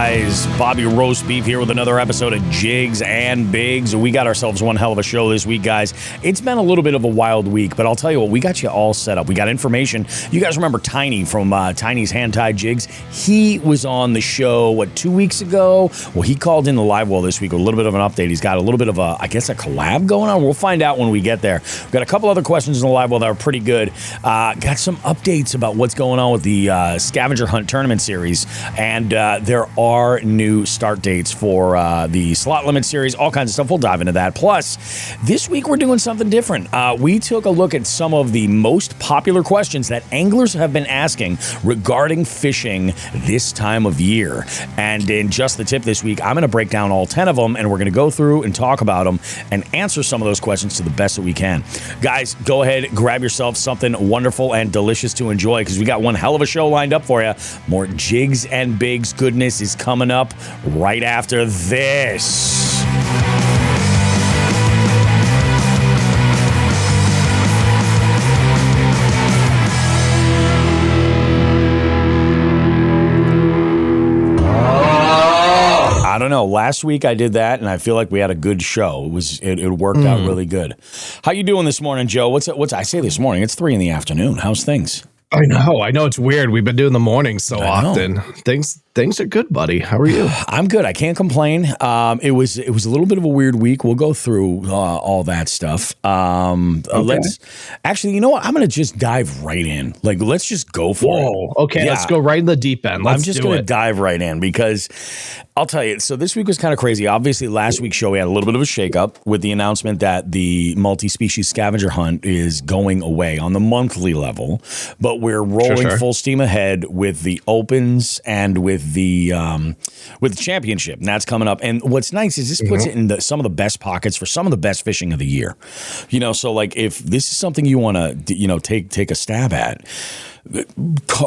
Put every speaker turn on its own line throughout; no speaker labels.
guys? Bobby Roast Beef here with another episode of Jigs and Bigs. We got ourselves one hell of a show this week, guys. It's been a little bit of a wild week, but I'll tell you what, we got you all set up. We got information. You guys remember Tiny from Tiny's Hand-Tied Jigs? He was on the show, 2 weeks ago? Well, he called in the livewell this week with a little bit of an update. He's got a little bit of a collab going on. We'll find out when we get there. We've got a couple other questions in the livewell that are pretty good. Got some updates about what's going on with the Scavenger Hunt Tournament Series, and there are new start dates for the Slot Limit Series, all kinds of stuff. We'll dive into that. Plus, this week we're doing something different. We took a look at some of the most popular questions that anglers have been asking regarding fishing this time of year. And in Just the Tip this week, I'm going to break down all 10 of them, and we're going to go through and talk about them and answer some of those questions to the best that we can. Guys, go ahead, grab yourself something wonderful and delicious to enjoy, because we got one hell of a show lined up for you. More Jigs and Bigs goodness is coming up right after this. I don't know. Last week I did that, and I feel like we had a good show. It worked out really good. How you doing this morning, Joe? What's I say this morning? It's 3 p.m. How's things?
I know it's weird. We've been doing the mornings so often. Things are good, buddy. How are you?
I'm good. I can't complain. It was a little bit of a weird week. We'll go through all that stuff. Let's actually, you know what? I'm going to just dive right in. Let's just go for it.
Okay. Yeah. Let's go right in the deep end.
I'm just going to dive right in, because I'll tell you. So this week was kind of crazy. Obviously, last week's show, we had a little bit of a shakeup with the announcement that the multi-species scavenger hunt is going away on the monthly level, but we're rolling full steam ahead with the opens and with the championship, and that's coming up. And what's nice is this puts it in some of the best pockets for some of the best fishing of the year. So if this is something you want to take a stab at,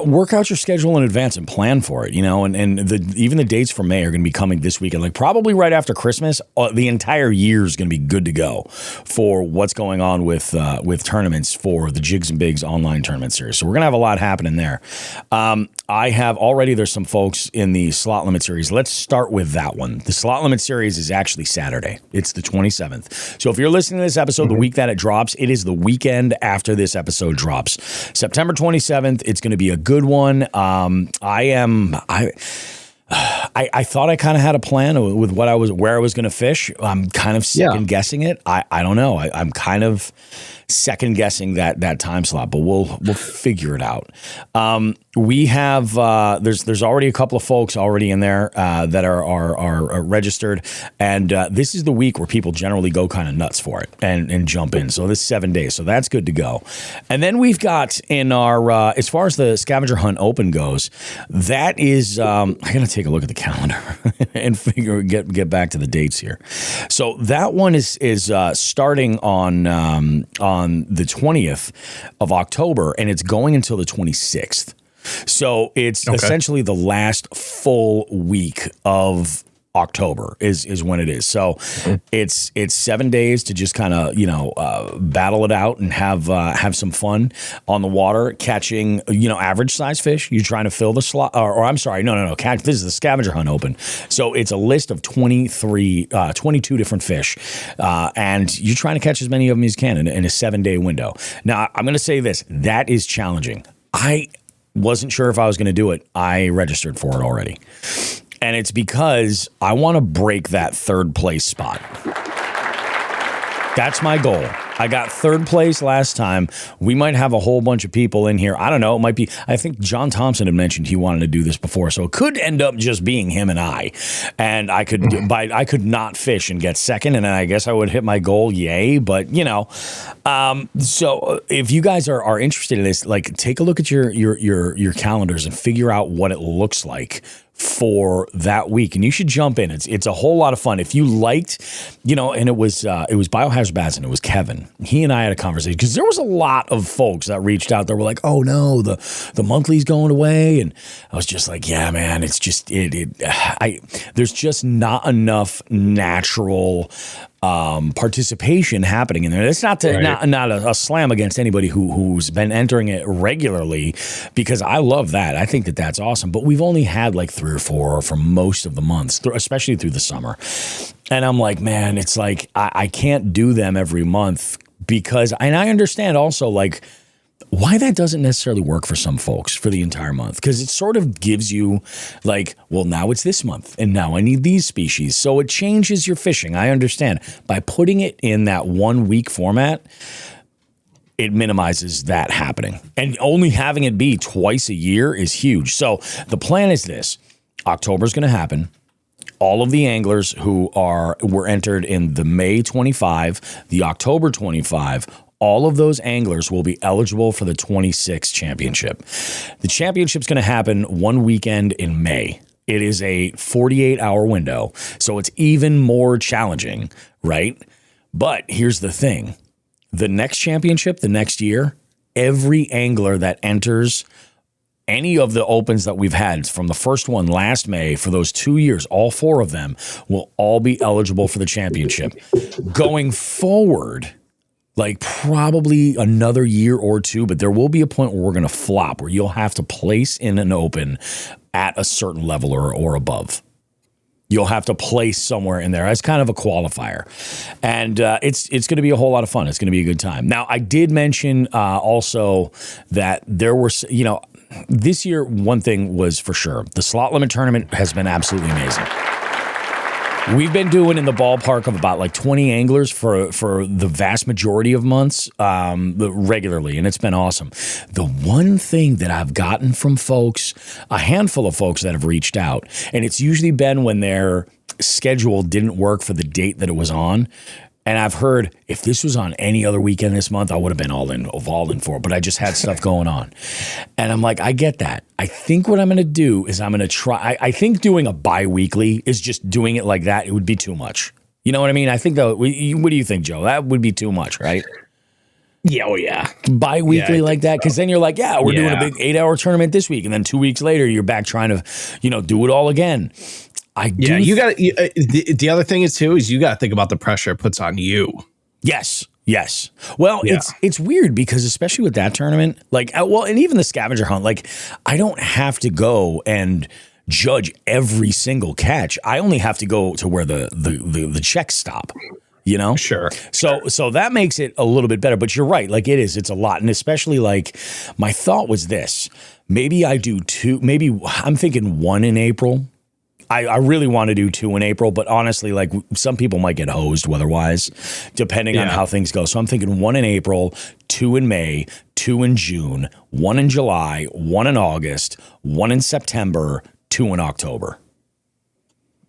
work out your schedule in advance and plan for it, and even the dates for May are going to be coming this weekend, probably right after Christmas. The entire year is going to be good to go for what's going on with tournaments for the Jigs and Bigs online tournament series. So we're going to have a lot happening there. I have already, there's some folks in the Slot Limit Series. Let's start with that one. The Slot Limit Series is actually Saturday. It's the 27th. So if you're listening to this episode the week that it drops, it is the weekend after this episode drops. September 27th. It's going to be a good one. I thought I kind of had a plan with where I was going to fish. I'm kind of second guessing it. I don't know. I'm kind of second guessing that time slot, but we'll figure it out. We have there's already a couple of folks already in there that are registered, and this is the week where people generally go kind of nuts for it and jump in. So this is 7 days, so that's good to go. And then we've got in our as far as the Scavenger Hunt Open goes, that is I gotta take a look at the calendar and get back to the dates here. So that one is starting on the 20th of October, and it's going until the 26th. So it's essentially the last full week of October is when it is. So it's 7 days to just kind of battle it out and have some fun on the water, catching average size fish. You're trying to fill the slot, or I'm sorry, no. This is the Scavenger Hunt Open. So it's a list of 22 different fish, and you're trying to catch as many of them as you can in a 7 day window. Now I'm going to say this: that is challenging. I wasn't sure if I was going to do it. I registered for it already. And it's because I want to break that third place spot. That's my goal. I got third place last time. We might have a whole bunch of people in here. I don't know. It might be, I think John Thompson had mentioned he wanted to do this before. So it could end up just being him and I. And I could not fish and get second. And I guess I would hit my goal. Yay. But, so if you guys are interested in this, take a look at your calendars and figure out what it looks like for that week, and you should jump in. It's a whole lot of fun. If you liked, and it was Biohazard Bats, and it was Kevin. He and I had a conversation because there was a lot of folks that reached out that were like, "Oh no, the monthly's going away," and I was just like, "Yeah, man, it's just there's just not enough natural participation happening in there. It's not a slam against anybody who's been entering it regularly, because I love that. I think that that's awesome. But we've only had like 3 or 4 for most of the months, especially through the summer. And I'm like, man, it's like I can't do them every month because, and I understand also like why that doesn't necessarily work for some folks for the entire month, because it sort of gives you like, well, now it's this month and now I need these species. So it changes your fishing. I understand. By putting it in that 1 week format, it minimizes that happening. And only having it be twice a year is huge. So the plan is this. October is going to happen. All of the anglers who were entered in the May 25, the October 25, all of those anglers will be eligible for the 26 championship. The championship's going to happen one weekend in May. It is a 48-hour window, so it's even more challenging, right? But here's the thing. The next championship, the next year, every angler that enters any of the opens that we've had from the first one last May for those 2 years, all 4 of them will all be eligible for the championship. Going forward, like probably another year or 2, but there will be a point where we're going to flop, where you'll have to place in an open at a certain level or above. You'll have to place somewhere in there as kind of a qualifier. And it's going to be a whole lot of fun. It's going to be a good time. Now, I did mention also that there were, this year, one thing was for sure. The slot limit tournament has been absolutely amazing. We've been doing in the ballpark of about like 20 anglers for the vast majority of months regularly, and it's been awesome. The one thing that I've gotten from folks, a handful of folks that have reached out, and it's usually been when their schedule didn't work for the date that it was on. And I've heard if this was on any other weekend this month, I would have been all in for it. But I just had stuff going on. And I'm like, I get that. I think what I'm going to do is I'm going to try. I think doing a bi-weekly is just doing it like that. It would be too much. You know what I mean? I think what do you think, Joe? That would be too much, right?
Yeah. Oh, yeah.
Bi-weekly like that. Because then you're like, yeah, we're doing a big 8-hour tournament this week. And then 2 weeks later, you're back trying to, do it all again.
You got the other thing is you got to think about the pressure it puts on you.
Yes. Well, it's weird because especially with that tournament, and even the scavenger hunt, like I don't have to go and judge every single catch. I only have to go to where the checks stop.
Sure.
So that makes it a little bit better. But you're right, like it's a lot, and especially like my thought was this: maybe I do 2. Maybe I'm thinking 1 in April. I really want to do 2 in April, but honestly, like some people might get hosed weather-wise, depending on how things go. So I'm thinking 1 in April, 2 in May, 2 in June, 1 in July, 1 in August, 1 in September, 2 in October.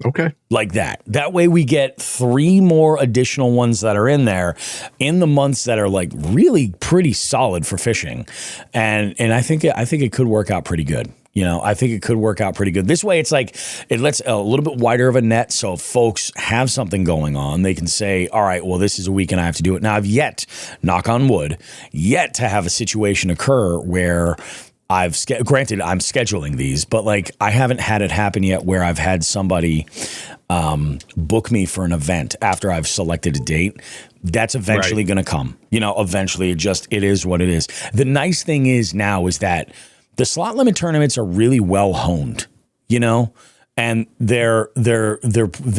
Okay.
Like that. That way we get 3 more additional ones that are in there in the months that are like really pretty solid for fishing. And I think it could work out pretty good. I think it could work out pretty good. This way, it's like it lets a little bit wider of a net, so if folks have something going on, they can say, all right, well, this is a weekend I have to do it. Now, I've yet, knock on wood, to have a situation occur where granted, I'm scheduling these, but like I haven't had it happen yet where I've had somebody book me for an event after I've selected a date. That's eventually going to come. Eventually, it is what it is. The nice thing is now is that the slot limit tournaments are really well honed, and they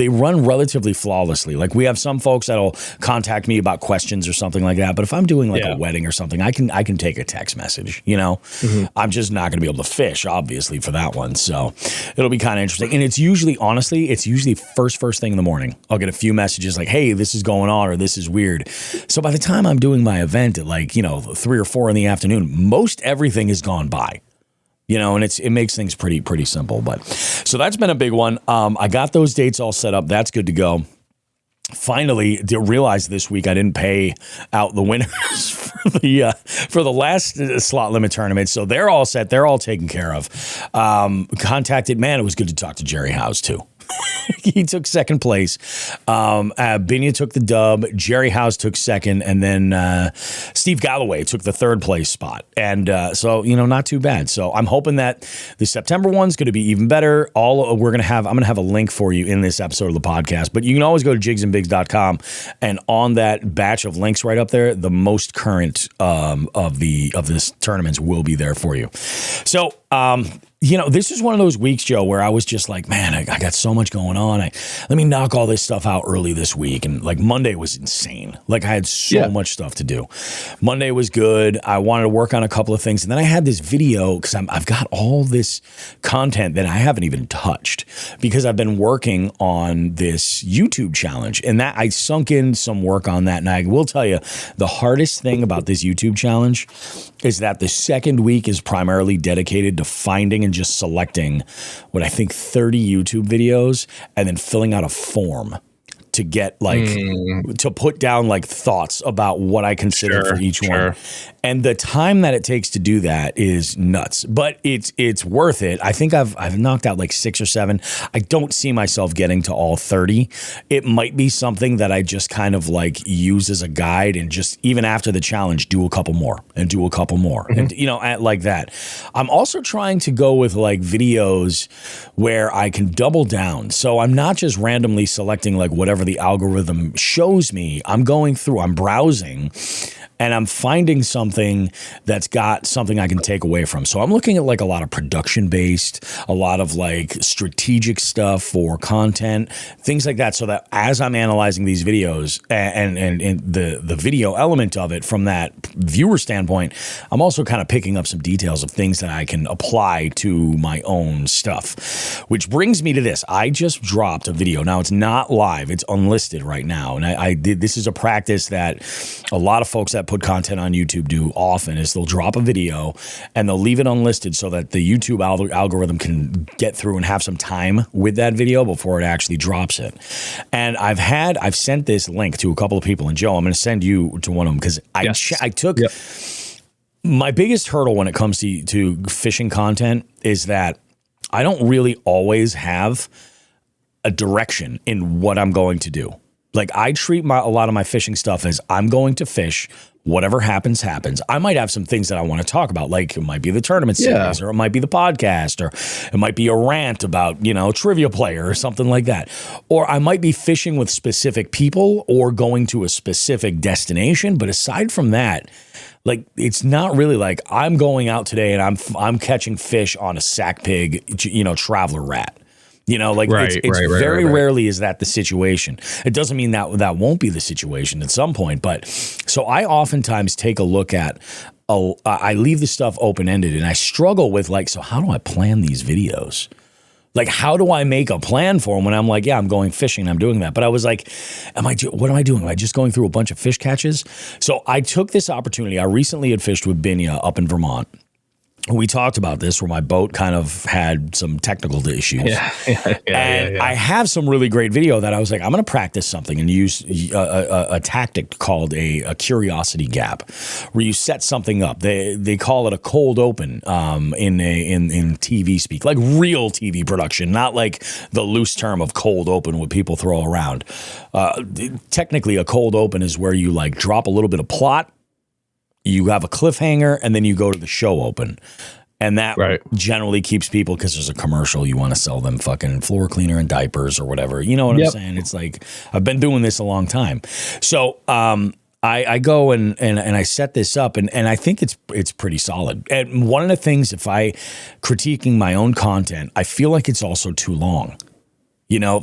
run relatively flawlessly. Like we have some folks that'll contact me about questions or something like that. But if I'm doing like a wedding or something, I can take a text message. I'm just not going to be able to fish, obviously, for that one. So it'll be kind of interesting. And it's usually first thing in the morning. I'll get a few messages like, "Hey, this is going on," or "This is weird." So by the time I'm doing my event at 3 or 4 in the afternoon, most everything is gone by. And it makes things pretty simple. But so that's been a big one. I got those dates all set up. That's good to go. Finally, realized this week I didn't pay out the winners for the last slot limit tournament. So they're all set. They're all taken care of. It was good to talk to Jerry House too. He took second place. Binya took the dub. Jerry House took second. And then Steve Galloway took the third place spot. And so, not too bad. So I'm hoping that the September one's going to be even better. I'm going to have a link for you in this episode of the podcast. But you can always go to jigsandbigs.com. And on that batch of links right up there, the most current of this tournaments will be there for you. So, this is one of those weeks, Joe, where I was just like, man, I got so much going on. Let me knock all this stuff out early this week. And like Monday was insane. Like I had so much stuff to do. Monday was good. I wanted to work on a couple of things. And then I had this video because I've got all this content that I haven't even touched because I've been working on this YouTube challenge. And that I sunk in some work on that. And I will tell you, the hardest thing about this YouTube challenge is that the second week is primarily dedicated to finding and just selecting what I think 30 YouTube videos and then filling out a form to get to put down like thoughts about what I consider for each one. And the time that it takes to do that is nuts, but it's worth it. I think I've knocked out like 6 or 7. I don't see myself getting to all 30. It might be something that I just kind of like use as a guide and just even after the challenge, do a couple more and do a couple more and like that. I'm also trying to go with like videos where I can double down. So I'm not just randomly selecting like whatever the algorithm shows me. I'm browsing and I'm finding something that's got something I can take away from. So I'm looking at like a lot of production based, a lot of like strategic stuff for content, things like that. So that as I'm analyzing these videos and the video element of it from that viewer standpoint, I'm also kind of picking up some details of things that I can apply to my own stuff, which brings me to this. I just dropped a video. Now it's not live. It's unlisted right now. And this is a practice that a lot of folks that put content on YouTube do often is they'll drop a video and they'll leave it unlisted so that the YouTube algorithm can get through and have some time with that video before it actually drops it. And I've sent this link to a couple of people, and Joe, I'm going to send you to one of them because I took my biggest hurdle when it comes to fishing content is that I don't really always have a direction in what I'm going to do. Like I treat a lot of my fishing stuff as I'm going to fish. Whatever happens, happens. I might have some things that I want to talk about, like it might be the tournament series, or it might be the podcast, or it might be a rant about, trivia player or something like that. Or I might be fishing with specific people or going to a specific destination. But aside from that, like it's not really like I'm going out today and I'm catching fish on a sack pig, traveler rat. It's very rarely is that the situation. It doesn't mean that won't be the situation at some point. But so I oftentimes take a look at, I leave the stuff open-ended and I struggle with so how do I plan these videos? Like, how do I make a plan for them when I'm like, yeah, I'm going fishing, I'm doing that. But I was like, what am I doing? Am I just going through a bunch of fish catches? So I took this opportunity. I recently had fished with Binya up in Vermont. We talked about this where my boat kind of had some technical issues. I have some really great video that I was like, I'm going to practice something and use a tactic called a curiosity gap, where you set something up. They call it a cold open in TV speak, like real TV production, not like the loose term of cold open what people throw around. Technically, a cold open is where you like drop a little bit of plot. You have a cliffhanger, and then you go to the show open. And that generally keeps people, because there's a commercial, you want to sell them fucking floor cleaner and diapers or whatever. You know what I'm saying? It's like, I've been doing this a long time. So I go and I set this up, and I think it's pretty solid. And one of the things, if I critiquing my own content, I feel like it's also too long.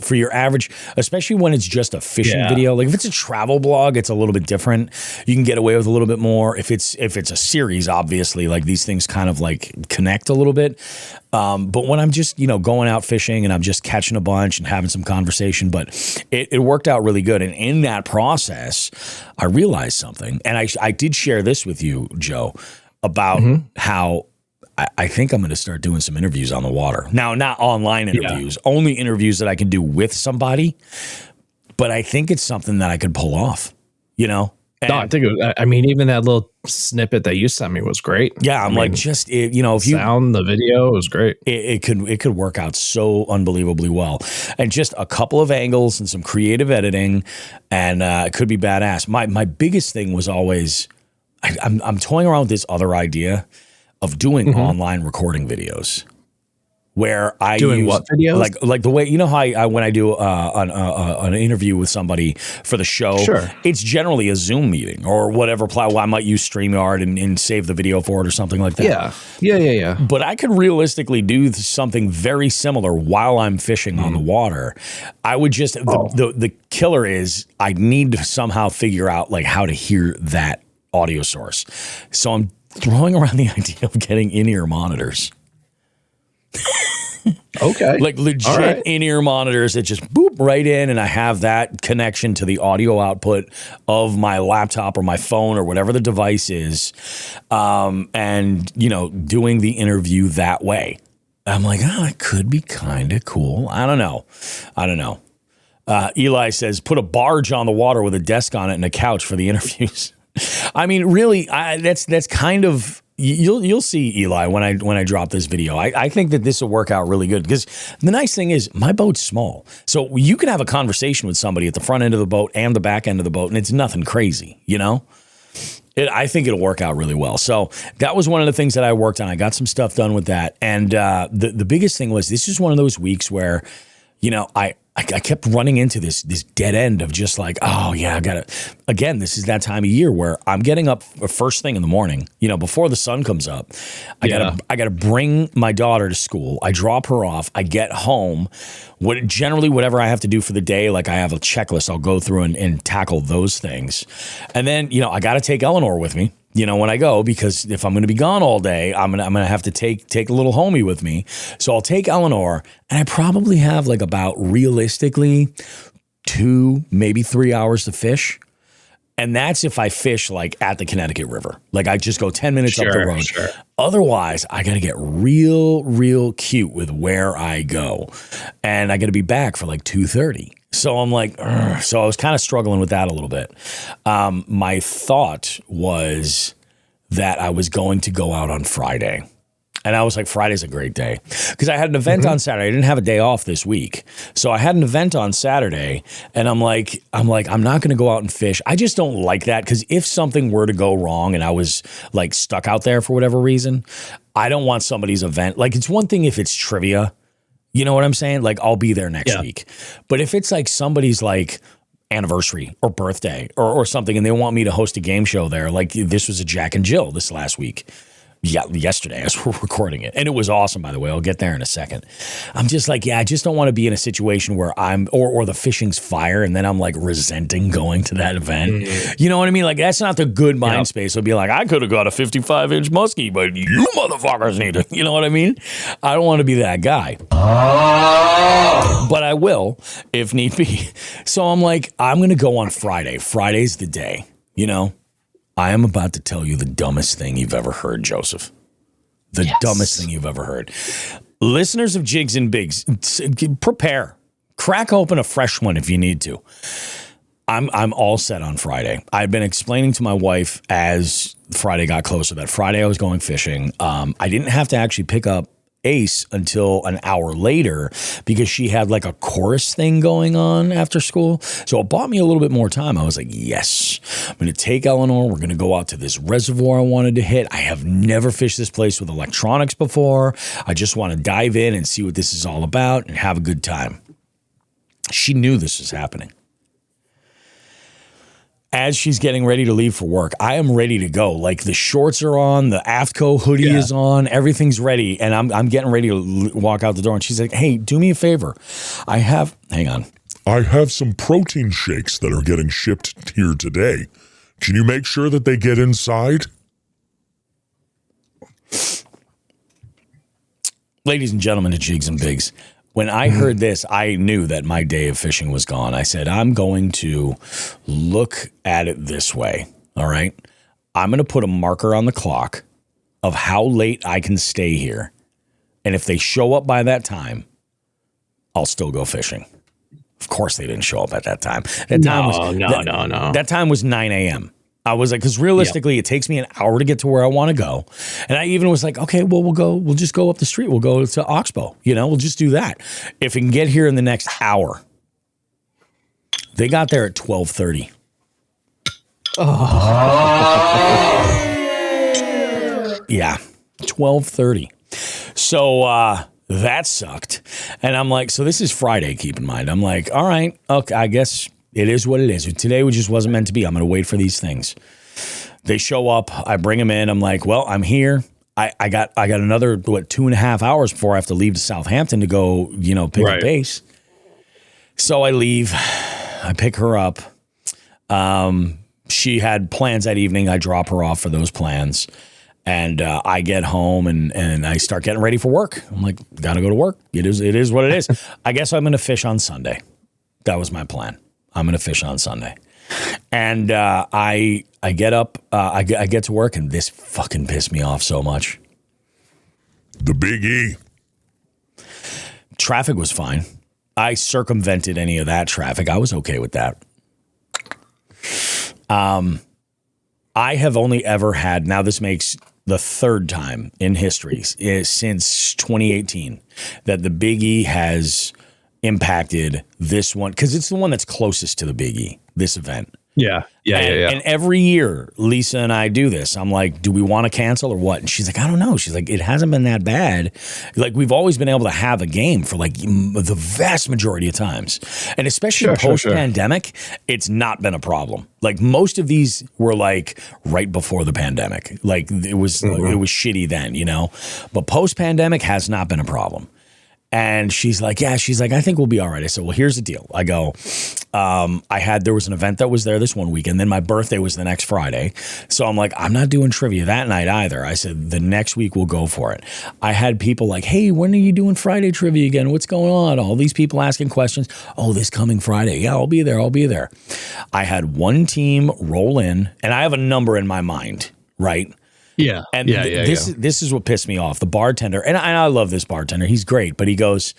For your average, especially when it's just a fishing video. Like if it's a travel blog, it's a little bit different. You can get away with a little bit more. If it's a series, obviously, like these things kind of like connect a little bit. But when I'm just, going out fishing and I'm just catching a bunch and having some conversation, but it worked out really good. And in that process, I realized something. And I did share this with you, Joe, about how I think I'm going to start doing some interviews on the water. Now, not online interviews, only interviews that I can do with somebody. But I think it's something that I could pull off,
No, I think I mean, even that little snippet that you sent me was great.
Yeah, I'm like, just if you
sound, the video was great.
It could work out so unbelievably well, and just a couple of angles and some creative editing, and it could be badass. My biggest thing was always, I'm toying around with this other idea of doing online recording videos. Where I use
what videos?
like the way, you know how I when I do an interview with somebody for the show,
sure,
it's generally a Zoom meeting or whatever. I might use StreamYard and save the video for it or something like that.
Yeah.
But I could realistically do something very similar while I'm fishing on the water. I would just the killer is I need to somehow figure out like how to hear that audio source. So I'm throwing around the idea of getting in-ear monitors.
Okay.
Like legit in-ear monitors that just boop right in, and I have that connection to the audio output of my laptop or my phone or whatever the device is, and doing the interview that way. I'm like, it could be kind of cool. I don't know. Eli says, put a barge on the water with a desk on it and a couch for the interviews. I mean, really, that's kind of. You'll see, Eli, when I drop this video. I think that this will work out really good because the nice thing is my boat's small. So you can have a conversation with somebody at the front end of the boat and the back end of the boat, and it's nothing crazy, I think it'll work out really well. So that was one of the things that I worked on. I got some stuff done with that. And the biggest thing was this is one of those weeks where, I kept running into this dead end of just like, I gotta, again, this is that time of year where I'm getting up first thing in the morning, before the sun comes up. I gotta bring my daughter to school. I drop her off. I get home. Whatever I have to do for the day, like I have a checklist, I'll go through and tackle those things. And then, I gotta take Eleanor with me. When I go, because if I'm going to be gone all day, I'm gonna have to take a little homie with me. So I'll take Eleanor, and I probably have like about realistically 2, maybe 3 hours to fish. And that's if I fish like at the Connecticut River. Like I just go 10 minutes up the road. Sure. Otherwise, I got to get real cute with where I go. And I got to be back for like 2:30. So I'm like, so I was kind of struggling with that a little bit. My thought was that I was going to go out on Friday. And I was like, Friday's a great day. Because I had an event on Saturday. I didn't have a day off this week. So I had an event on Saturday. And I'm like, I'm not going to go out and fish. I just don't like that. Because if something were to go wrong and I was like stuck out there for whatever reason, I don't want somebody's event. Like it's one thing if it's trivia. You know what I'm saying? Like I'll be there next week. But if it's like somebody's like anniversary or birthday or something and they want me to host a game show there, like this was a Jack and Jill this last week. Yeah, yesterday as we're recording it. And it was awesome, by the way. I'll get there in a second. I'm just like, I just don't want to be in a situation where I'm, or the fishing's fire and then I'm like resenting going to that event. Mm-hmm. You know what I mean? Like that's not the good mind space. It'll be like, I could have got a 55-inch muskie, but you motherfuckers need it. You know what I mean? I don't want to be that guy. But I will if need be. So I'm like, I'm going to go on Friday. Friday's the day, I am about to tell you the dumbest thing you've ever heard, Joseph. The dumbest thing you've ever heard. Listeners of Jigs and Bigs, prepare. Crack open a fresh one if you need to. I'm all set on Friday. I've been explaining to my wife as Friday got closer that Friday I was going fishing. I didn't have to actually pick up Ace until an hour later because she had like a chorus thing going on after school. So it bought me a little bit more time. I was like, yes, I'm going to take Eleanor. We're going to go out to this reservoir I wanted to hit. I have never fished this place with electronics before. I just want to dive in and see what this is all about and have a good time. She knew this was happening. As she's getting ready to leave for work, I am ready to go. Like the shorts are on, the Aftco hoodie is on, everything's ready. And I'm getting ready to walk out the door. And she's like, hey, do me a favor. Hang on.
I have some protein shakes that are getting shipped here today. Can you make sure that they get inside?
Ladies and gentlemen of Jigs and Bigs, when I heard this, I knew that my day of fishing was gone. I said, I'm going to look at it this way, all right? I'm going to put a marker on the clock of how late I can stay here. And if they show up by that time, I'll still go fishing. Of course they didn't show up at that time. That time was 9 a.m. I was like, because realistically, it takes me an hour to get to where I want to go. And I even was like, okay, well, we'll just go up the street. We'll go to Oxbow. We'll just do that. If we can get here in the next hour. They got there at 12:30. Yeah, 12:30. So that sucked. And I'm like, so this is Friday, keep in mind. I'm like, all right, okay, I guess it is what it is. Today just wasn't meant to be. I'm going to wait for these things. They show up. I bring them in. I'm like, well, I'm here. I got another, 2.5 hours before I have to leave to Southampton to go, pick up base. So I leave. I pick her up. She had plans that evening. I drop her off for those plans. And I get home and I start getting ready for work. I'm like, gotta go to work. It is what it is. I guess I'm going to fish on Sunday. That was my plan. I'm going to fish on Sunday. And I get up, I get to work, and this fucking pissed me off so much.
The Big E.
Traffic was fine. I circumvented any of that traffic. I was okay with that. I have only ever had, now this makes the third time in history since 2018 that the Big E has impacted this one, because it's the one that's closest to the Big E, this event.
Yeah.
And every year, Lisa and I do this. I'm like, do we want to cancel or what? And she's like, I don't know. She's like, it hasn't been that bad. Like, we've always been able to have a game for like the vast majority of times. And especially post-pandemic, it's not been a problem. Like, most of these were like right before the pandemic. Like, it was shitty then, But post-pandemic has not been a problem. And she's like, I think we'll be all right. I said, well, here's the deal. I go, there was an event that was there this one weekend. Then my birthday was the next Friday. So I'm like, I'm not doing trivia that night either. I said, the next week we'll go for it. I had people like, hey, when are you doing Friday trivia again? What's going on? All these people asking questions. Oh, this coming Friday. Yeah, I'll be there. I had one team roll in, and I have a number in my mind, right?
Yeah.
And this is what pissed me off. The bartender, and I love this bartender. He's great, but he goes,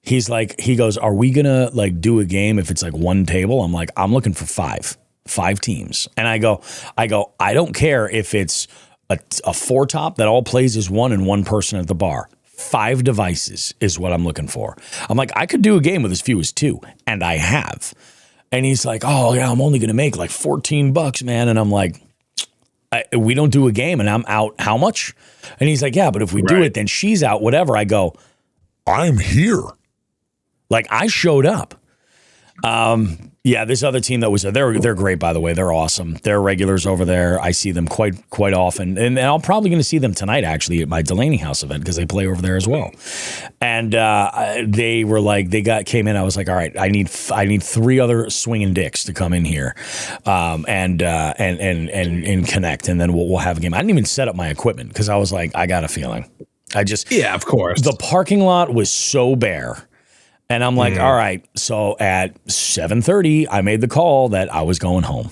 are we gonna like do a game if it's like one table? I'm like, I'm looking for five teams. And I go, I don't care if it's a four top that all plays as one and one person at the bar. 5 devices is what I'm looking for. I'm like, I could do a game with as few as 2, and I have. And he's like, oh yeah, I'm only gonna make like $14, man. And I'm like, we don't do a game and I'm out how much? And he's like, yeah, but if we do it, then she's out, whatever. I go,
I'm here.
Like, I showed up. This other team that was there, they're great, by the way. They're awesome. They're regulars over there. I see them quite often. And I'm probably going to see them tonight, actually, at my Delaney House event, because they play over there as well. And they were like, came in. I was like, all right, I need 3 other swinging dicks to come in here and connect. And then we'll have a game. I didn't even set up my equipment because I was like, I got a feeling.
Yeah, of course.
The parking lot was so bare. And I'm like, all right. So at 7:30, I made the call that I was going home.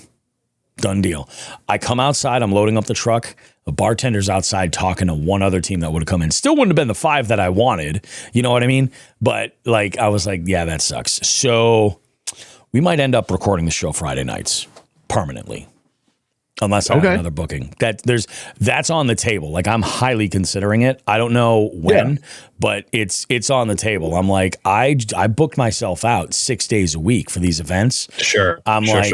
Done deal. I come outside. I'm loading up the truck. The bartender's outside talking to one other team that would have come in. Still wouldn't have been the 5 that I wanted. You know what I mean? But like, I was like, yeah, that sucks. So we might end up recording the show Friday nights permanently. Unless I have another booking. That's on the table. Like, I'm highly considering it. I don't know when, but it's on the table. I'm like, I booked myself out 6 days a week for these events.
Sure.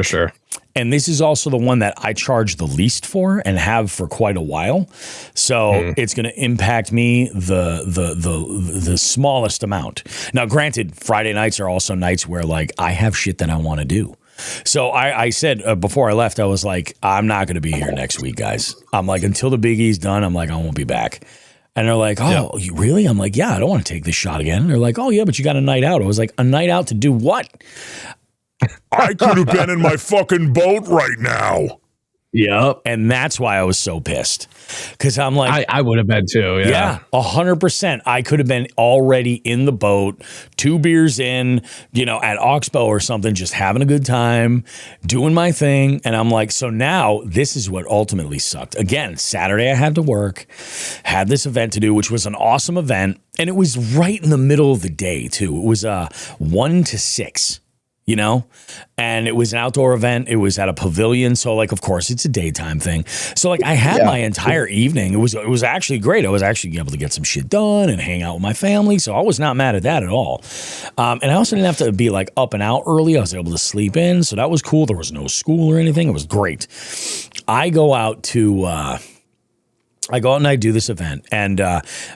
Sure.
And this is also the one that I charge the least for and have for quite a while. So it's going to impact me the smallest amount. Now, granted, Friday nights are also nights where like I have shit that I want to do. So I said before I left, I was like, I'm not going to be here next week, guys. I'm like, until the Big E's done, I'm like, I won't be back. And they're like, oh, you really? I'm like, yeah, I don't want to take this shot again. And they're like, oh, yeah, but you got a night out. I was like, a night out to do what?
I could have been in my fucking boat right now.
Yep.
And that's why I was so pissed. Because I'm like,
I would have been too.
Yeah, 100%. I could have been already in the boat, 2 beers in, at Oxbow or something, just having a good time, doing my thing. And I'm like, so now this is what ultimately sucked. Again, Saturday I had to work, had this event to do, which was an awesome event. And it was right in the middle of the day, too. It was 1 to 6. you know, and it was an outdoor event. It was at a pavilion. So like, of course it's a daytime thing. So like I had my entire evening. It was actually great. I was actually able to get some shit done and hang out with my family. So I was not mad at that at all. And I also didn't have to be like up and out early. I was able to sleep in. So that was cool. There was no school or anything. It was great. I go out and I do this event, and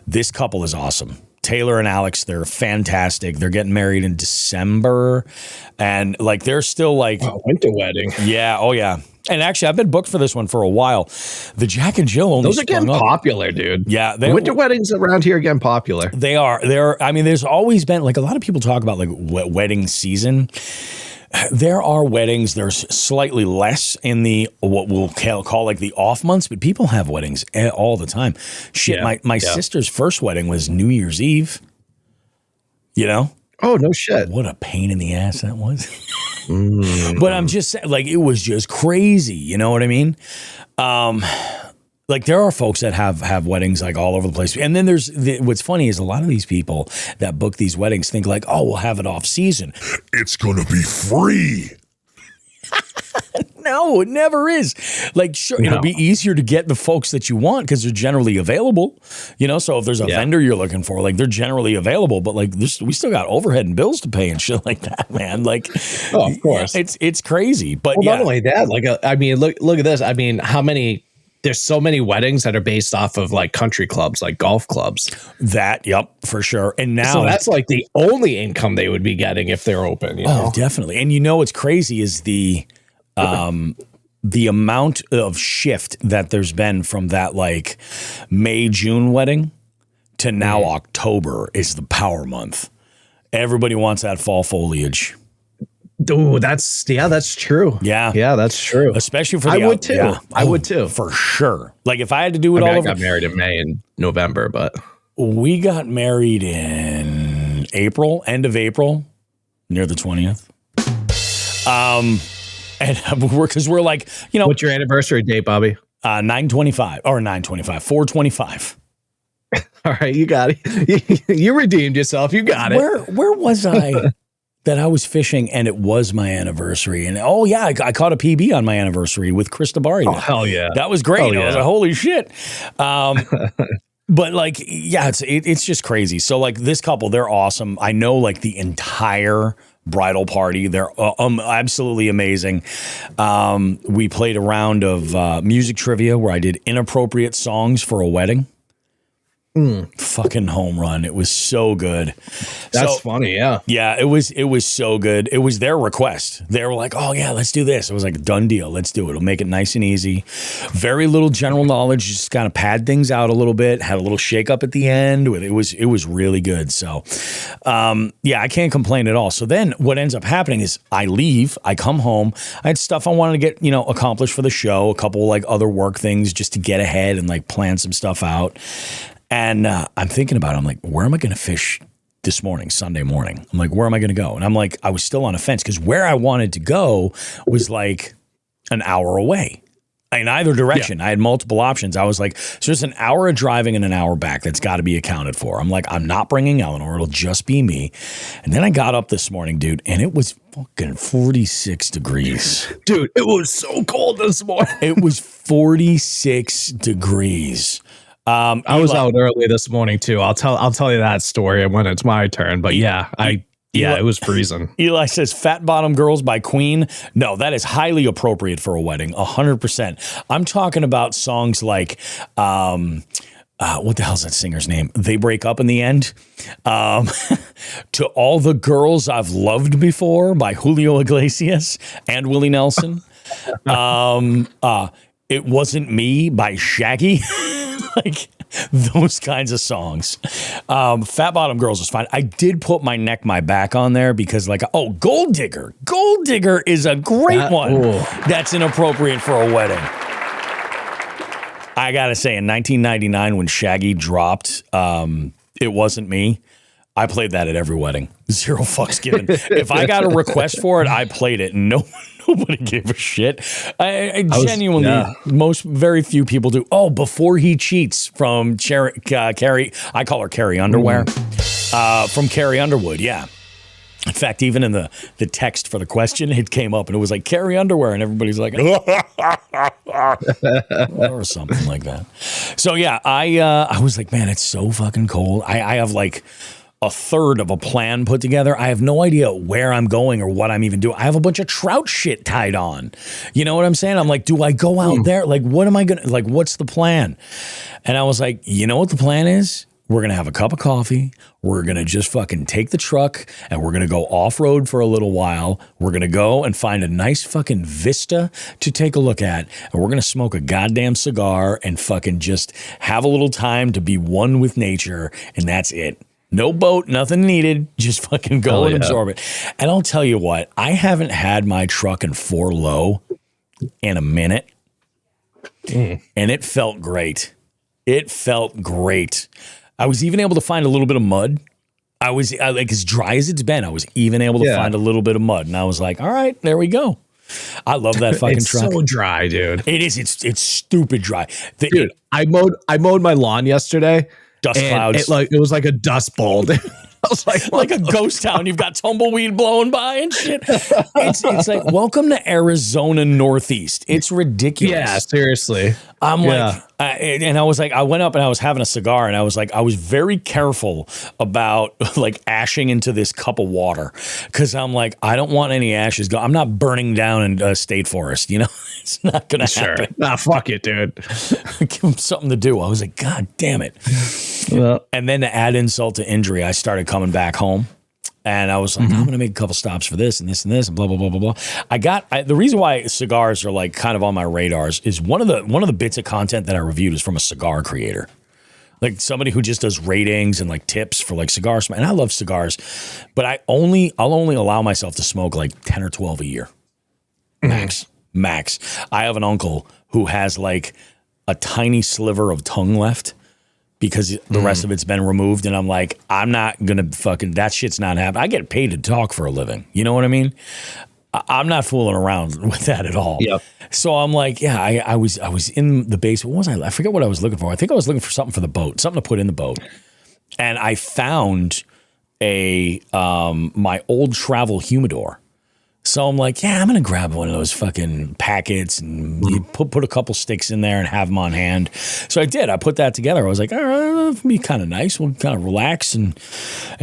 this couple is awesome. Taylor and Alex, they're fantastic. They're getting married in December, and like they're still like
winter wedding.
Yeah, oh yeah. And actually, I've been booked for this one for a while. The Jack and Jill only
those are getting popular, dude.
Yeah,
winter weddings around here are getting popular.
They are. I mean, there's always been like a lot of people talk about like wedding season. There are weddings. There's slightly less in the what we'll call like the off months, but people have weddings all the time. Shit, my sister's first wedding was New Year's Eve. You know?
Oh, no shit.
What a pain in the ass that was. But I'm just saying, like, it was just crazy. You know what I mean? Like there are folks that have weddings like all over the place. And then what's funny is a lot of these people that book these weddings think like, oh, we'll have it off season.
It's going to be free.
No, it never is. Like, sure, it'll be easier to get the folks that you want because they're generally available. You know, so if there's a vendor you're looking for, like they're generally available. But like, we still got overhead and bills to pay and shit like that, man. Like,
oh, of course,
it's crazy. But
not only that, like, I mean, look at this. I mean, how many? There's so many weddings that are based off of like country clubs, like golf clubs.
Yep, for sure. And now
so that's like the only income they would be getting if they're open. You know?
Definitely. And you know what's crazy is the amount of shift that there's been from that like May, June wedding to now October is the power month. Everybody wants that fall foliage.
Oh, that's true.
Yeah,
that's true.
Especially for
I would too.
Yeah.
I would too,
for sure. Like if I had to do it all over.
I got married in May and November, but
we got married in April, end of April, near the 20th. And we're like, you know,
what's your anniversary date, Bobby?
9/25 or 9/25, 4/25.
All right, you got it. You redeemed yourself. You got it.
Where was I? That I was fishing and it was my anniversary. And I caught a PB on my anniversary with Chris Tabari.
Oh, hell yeah.
That was great. I was like, holy shit. But like, yeah, it's just crazy. So like this couple, they're awesome. I know like the entire bridal party. They're absolutely amazing. We played a round of music trivia where I did inappropriate songs for a wedding. Fucking home run. It was so good.
That's funny.
Yeah, it was so good. It was their request. They were like, oh yeah, let's do this. It was like a done deal. Let's do it. It'll make it nice and easy. Very little general knowledge, just kind of pad things out a little bit. Had a little shake up at the end. It was really good. So I can't complain at all. So then what ends up happening is I leave, I come home. I had stuff I wanted to get, accomplished for the show, a couple like other work things just to get ahead and like plan some stuff out. And I'm thinking about it. I'm like, where am I going to fish this morning, Sunday morning? I'm like, where am I going to go? And I'm like, I was still on a fence because where I wanted to go was like an hour away in either direction. Yeah. I had multiple options. I was like, so it's an hour of driving and an hour back. That's got to be accounted for. I'm like, I'm not bringing Eleanor. It'll just be me. And then I got up this morning, dude, and it was fucking 46 degrees.
Dude, it was so cold this morning.
It was 46 degrees.
I was out early this morning too. I'll tell you that story when it's my turn. But it was freezing.
Eli says Fat Bottom Girls by Queen. No, that is highly appropriate for a wedding. 100%. I'm talking about songs like, what the hell's that singer's name? They Break Up in the End. To All the Girls I've Loved Before by Julio Iglesias and Willie Nelson. It Wasn't Me by Shaggy. Like those kinds of songs. Fat Bottom Girls is fine. I did put My Neck, My Back on there because Gold Digger. Gold Digger is a great one. That's inappropriate for a wedding. I got to say, in 1999 when Shaggy dropped It Wasn't Me, I played that at every wedding. 0 fucks given. If I got a request for it, I played it. Nobody gave a shit. I genuinely, very few people do. Oh, Before He Cheats from Carrie. I call her Carrie Underwear. From Carrie Underwood. Yeah. In fact, even in the text for the question, it came up and it was like, carry underwear. And everybody's like, or something like that. So, yeah, I was like, man, it's so fucking cold. I have like a third of a plan put together. I have no idea where I'm going or what I'm even doing. I have a bunch of trout shit tied on. You know what I'm saying? I'm like, do I go out there? Like, what am I going to, like, what's the plan? And I was like, you know what the plan is? We're going to have a cup of coffee. We're going to just fucking take the truck and we're going to go off-road for a little while. We're going to go and find a nice fucking vista to take a look at. And we're going to smoke a goddamn cigar and fucking just have a little time to be one with nature. And that's it. No boat, nothing needed. Just fucking go and absorb it. And I'll tell you what, I haven't had my truck in 4 low in a minute. And it felt great. It felt great. I was even able to find a little bit of mud. I was like, as dry as it's been, I was even able to find a little bit of mud. And I was like, all right, there we go. I love that fucking truck.
It's so dry, dude.
It is. It's stupid dry.
Dude, I mowed my lawn yesterday.
Dust clouds.
It was like a dust bowl. I was
like a ghost town. You've got tumbleweed blowing by and shit. It's like, welcome to Arizona Northeast. It's ridiculous.
Yeah, seriously.
I'm like, and I was like, I went up and I was having a cigar and I was like, I was very careful about like ashing into this cup of water because I'm like, I don't want any ashes. I'm not burning down in a state forest. You know, it's not going to happen.
Nah, fuck it, dude.
Give them something to do. I was like, God damn it. Well, and then to add insult to injury, I started coming back home. And I was like, I'm going to make a couple stops for this and this and this and blah, blah, blah, blah, blah. The reason why cigars are like kind of on my radars is one of the bits of content that I reviewed is from a cigar creator. Like somebody who just does ratings and like tips for like cigars. And I love cigars, but I'll only allow myself to smoke like 10 or 12 a year. Max. I have an uncle who has like a tiny sliver of tongue left. Because the rest of it's been removed. And I'm like, I'm not going to fucking, that shit's not happening. I get paid to talk for a living. You know what I mean? I'm not fooling around with that at all. Yep. So I'm like, yeah, I was in the basement. What was I forget what I was looking for. I think I was looking for something for the boat, something to put in the boat. And I found my old travel humidor. So I'm like, yeah, I'm going to grab one of those fucking packets and you put a couple sticks in there and have them on hand. So I did. I put that together. I was like, all right, it'll be kind of nice. We'll kind of relax and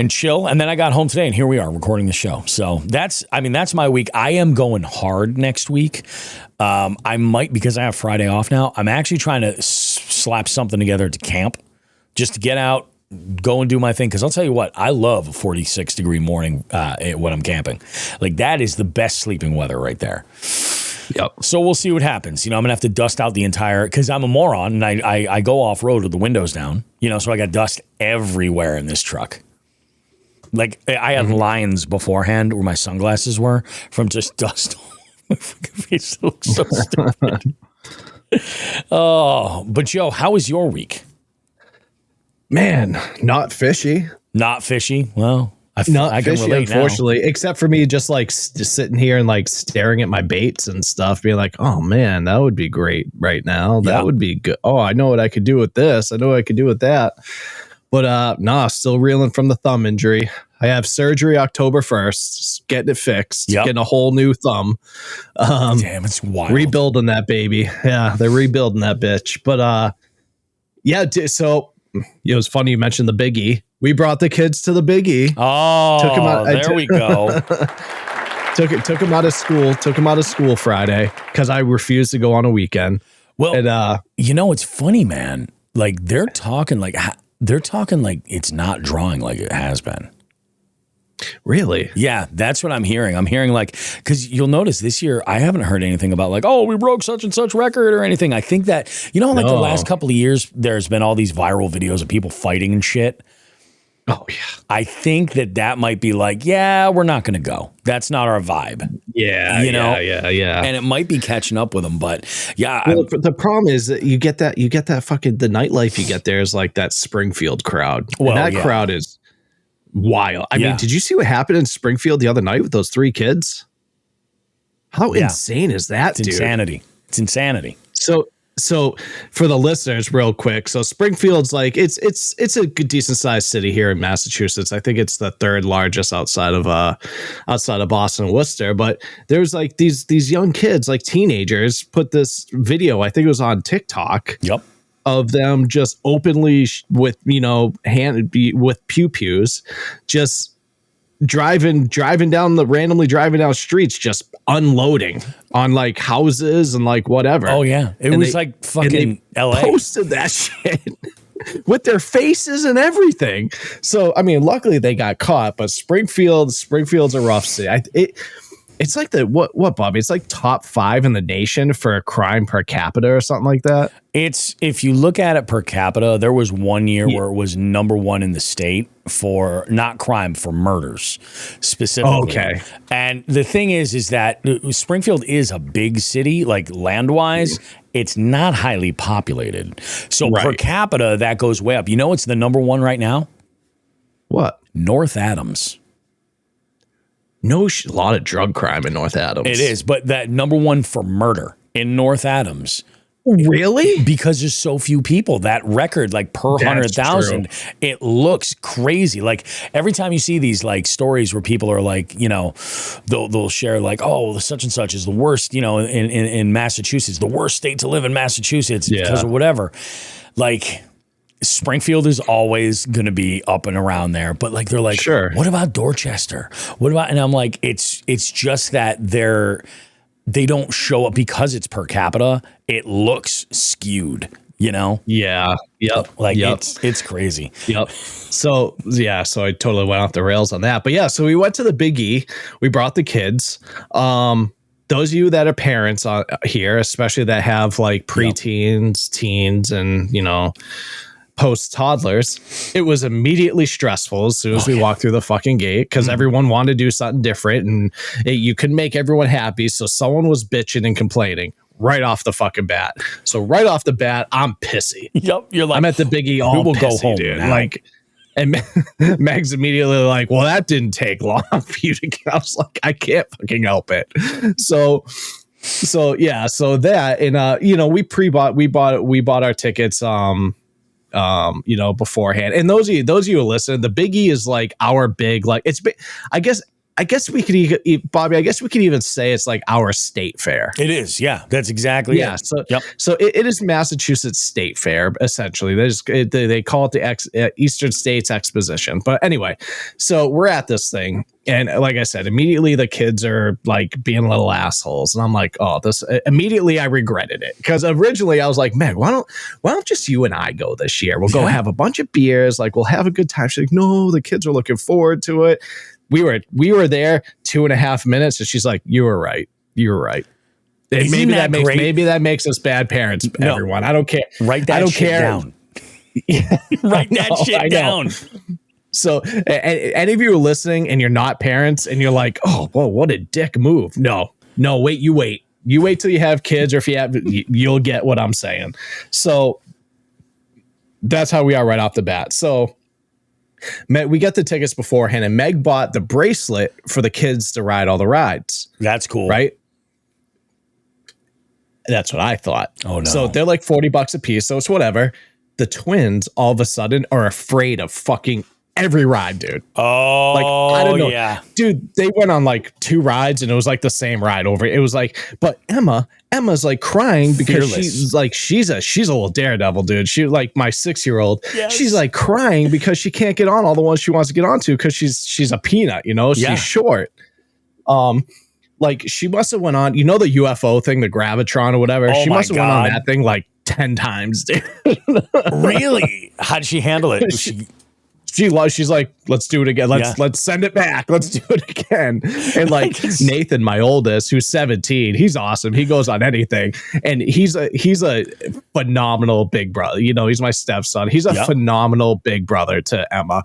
chill. And then I got home today and here we are recording the show. So that's my week. I am going hard next week. I might, because I have Friday off now, I'm actually trying to slap something together to camp just to get out, go and do my thing. Because I'll tell you what, I love a 46-degree morning when I'm camping. Like that is the best sleeping weather right there. Yep. So we'll see what happens. You know, I'm going to have to dust out the entire, because I'm a moron and I go off road with the windows down, you know, so I got dust everywhere in this truck. Like I had lines beforehand where my sunglasses were from just dust. My fucking face looks so stupid. Oh, but Joe, how was your week?
Man, not fishy.
Not fishy. Well, I can
fishy,
relate
unfortunately, now. Except for me just like just sitting here and like staring at my baits and stuff, being like, oh man, that would be great right now. That would be good. Oh, I know what I could do with this. I know what I could do with that. But still reeling from the thumb injury. I have surgery October 1st, getting it fixed, getting a whole new thumb.
Damn, it's wild.
Rebuilding that baby. Yeah, they're rebuilding that bitch. But so it was funny you mentioned the Big E. We brought the kids to the Big E.
Oh, took him out, there we go.
took him out of school. Took him out of school Friday because I refused to go on a weekend.
Well, and, you know, it's funny, man. Like they're talking like it's not drawing like it has been.
Really?
Yeah, that's what I'm hearing. I'm hearing like, because you'll notice this year, I haven't heard anything about like, oh, we broke such and such record or anything. I think that, you know, like the last couple of years, there's been all these viral videos of people fighting and shit.
Oh, yeah.
I think that might be like, yeah, we're not going to go. That's not our vibe.
Yeah,
you know?
Yeah.
And it might be catching up with them, but yeah.
Well, the problem is that you get that fucking, the nightlife you get there is like that Springfield crowd. Well, and that crowd is wild. I mean, did you see what happened in Springfield the other night with those 3 kids? How insane is that,
dude? Insanity. It's insanity.
So So for the listeners, real quick, so Springfield's like it's a good, decent sized city here in Massachusetts. I think it's the third largest outside of Boston and Worcester. But there's like these young kids, like teenagers, put this video. I think it was on TikTok.
Yep.
Of them just openly with with pew-pews, just randomly driving down streets, just unloading on like houses and like whatever.
Oh yeah, it was like fucking LA.
Posted that shit with their faces and everything. So I mean, luckily they got caught. But Springfield's a rough city. It's like what Bobby? It's like top 5 in the nation for a crime per capita or something like that.
It's, if you look at it per capita, there was one year where it was number 1 in the state for not crime, for murders specifically.
Okay.
And the thing is that Springfield is a big city, like land wise. It's not highly populated. So per capita, that goes way up. You know, it's the number 1 right now.
What?
North Adams.
A lot of drug crime in North Adams.
It is, but that number 1 for murder in North Adams.
Really?
Because there's so few people. That record, like per 100,000, it looks crazy. Like every time you see these like stories where people are like, you know, they'll share like, oh, such and such is the worst, you know, in Massachusetts, the worst state to live in Massachusetts because of whatever. Like Springfield is always going to be up and around there, but like they're like,
sure,
what about Dorchester? What about? And I'm like, it's just that they don't show up because it's per capita. It looks skewed, you know?
Yeah. Yep.
Like it's crazy.
Yep. So I totally went off the rails on that. But yeah, so we went to the Big E. We brought the kids. Those of you that are parents here, especially that have like preteens, teens, and you know, post toddlers, it was immediately stressful as soon as we walked through the fucking gate because everyone wanted to do something different and you could make everyone happy. So someone was bitching and complaining right off the fucking bat. So right off the bat, I'm pissy.
Yep. You're like,
I'm at the Big E all
we will
pissy,
go home,
dude.
now.
Like, and Meg's immediately like, well, that didn't take long for you to get. I was like, I can't fucking help it. So that, and you know, we bought our tickets you know, beforehand. And those of you who listen, the Big E is like our big, like it's big. I guess we could Bobby, I guess we could even say it's like our state fair.
It is. Yeah, that's exactly it.
So it is Massachusetts State Fair, essentially. They call it the Eastern States Exposition. But anyway, so we're at this thing. And like I said, immediately the kids are like being little assholes. And I'm like, oh, this immediately I regretted it. Because originally I was like, Meg, why don't just you and I go this year? We'll go have a bunch of beers, like we'll have a good time. She's like, no, the kids are looking forward to it. We were there 2.5 minutes, and she's like, "You were right. You were right." Maybe that makes us bad parents. No. Everyone, I don't care.
Write that shit down. Write that shit down.
So, any of you are listening, and you're not parents, and you're like, "Oh, whoa, what a dick move!" No, wait. You wait till you have kids, or if you have, you'll get what I'm saying. So that's how we are right off the bat. So. We got the tickets beforehand, and Meg bought the bracelet for the kids to ride all the rides.
That's cool,
right? That's what I thought.
Oh no!
So they're like $40 a piece, so it's whatever. The twins all of a sudden are afraid of fucking every ride, dude.
Oh,
like I don't know,
yeah,
dude. They went on like 2 rides, and it was like the same ride over. It was like, but Emma's like crying because she's a little daredevil, dude. She like my 6-year-old. Yes. She's like crying because she can't get on all the ones she wants to get onto because she's a peanut, you know. She's short. Like she must have went on, you know, the UFO thing, the gravitron or whatever. She must have went on that thing like 10 times, dude.
Really? How did she handle it?
She's like, let's do it again. Let's send it back. Let's do it again. And like Nathan, my oldest, who's 17, he's awesome. He goes on anything, and he's a phenomenal big brother. You know, he's my stepson. He's a phenomenal big brother to Emma,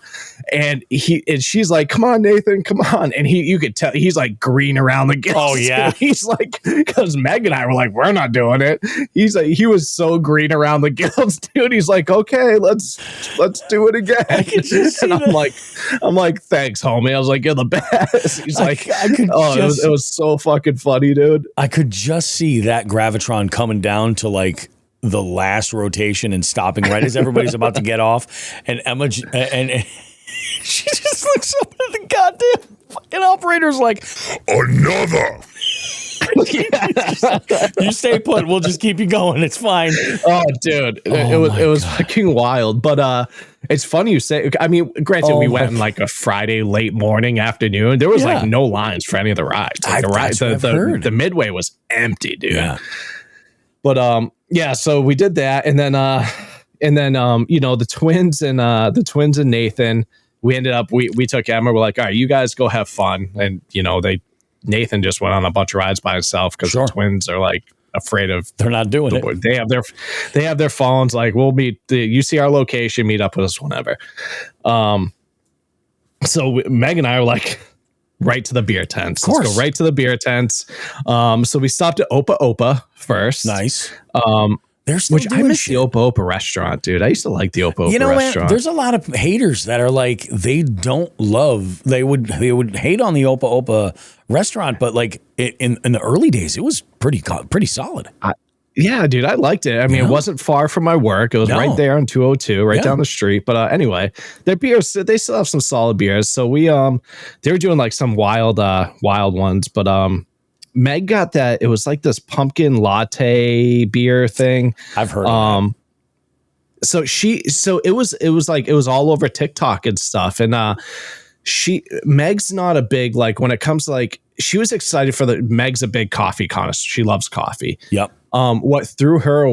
and she's like, come on, Nathan, come on. And you could tell he's like green around the gills.
Oh yeah,
he's like, because Meg and I were like, we're not doing it. He's like, he was so green around the gills, dude. He's like, okay, let's do it again. And I'm like, thanks, homie. I was like, you're the best. He's like, it was so fucking funny, dude.
I could just see that gravitron coming down to like the last rotation and stopping right as everybody's about to get off, and Emma and she just looks up at the goddamn fucking operator's like,
another.
You stay put. We'll just keep you going. It's fine.
Oh, dude, it was fucking wild. But it's funny you say. I mean, granted, we went in like a Friday late morning, afternoon. There was like no lines for any of the rides. Like the midway was empty, dude. Yeah. But so we did that, and then the twins and Nathan. We ended up we took Emma. We're like, all right, you guys go have fun, and Nathan just went on a bunch of rides by himself because the twins are like afraid of. They're not doing it. They have their phones. Like, we'll meet. You see our location. Meet up with us whenever. So Meg and I were like, right to the beer tents. Let's go right to the beer tents. So we stopped at Opa Opa first.
Nice.
Which I miss the Opa Opa restaurant, dude. I used to like the Opa Opa restaurant.
Man, there's a lot of haters that are like, they don't love. They would hate on the Opa Opa restaurant, but like in the early days, it was pretty solid.
Yeah, dude, I liked it. I mean, it wasn't far from my work. It was right there on 202, right down the street. But anyway, their beers, they still have some solid beers. So we they were doing like some wild ones, but Meg got that. It was like this pumpkin latte beer thing.
I've heard of
that. So it was all over TikTok and stuff. And Meg's not a big, like, when it comes to like, she was excited for Meg's a big coffee connoisseur. She loves coffee.
Yep.
What threw her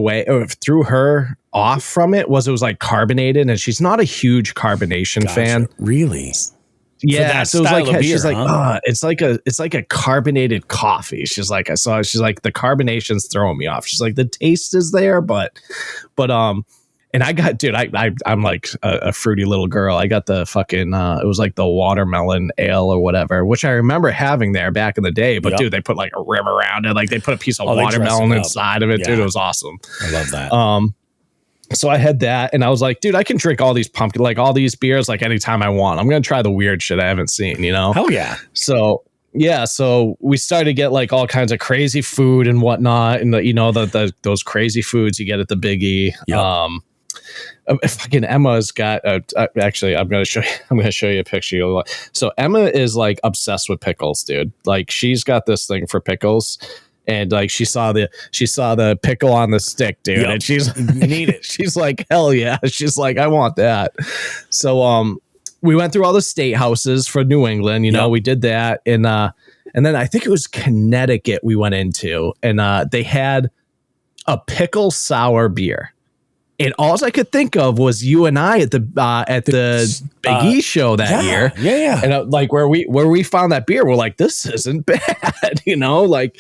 off from it was like carbonated, and she's not a huge carbonation fan.
Really?
Yeah, so it was like beer, she's like, it's like a carbonated coffee. She's like, the carbonation's throwing me off. She's like, the taste is there, but and I got, dude, I'm like a fruity little girl. I got the fucking it was like the watermelon ale or whatever, which I remember having there back in the day. But dude, they put like a rim around it, like they put a piece of watermelon inside of it. Dude, it was awesome.
I love that.
So I had that, and I was like, dude, I can drink all these pumpkin, like all these beers, like anytime I want. I'm going to try the weird shit I haven't seen,
Hell yeah.
So we started to get like all kinds of crazy food and whatnot. And those crazy foods you get at the Big E. Yep. Fucking Emma's got, actually, I'm going to show you a picture. So Emma is like obsessed with pickles, dude. Like, she's got this thing for pickles. And like she saw the pickle on the stick, dude, and she's need it. She's like, hell yeah. She's like, I want that. So we went through all the state houses for New England. We did that, and then I think it was Connecticut we went into, and they had a pickle sour beer. And all I could think of was you and I at the Big E show that year.
Yeah.
And like where we found that beer, we're like, this isn't bad, like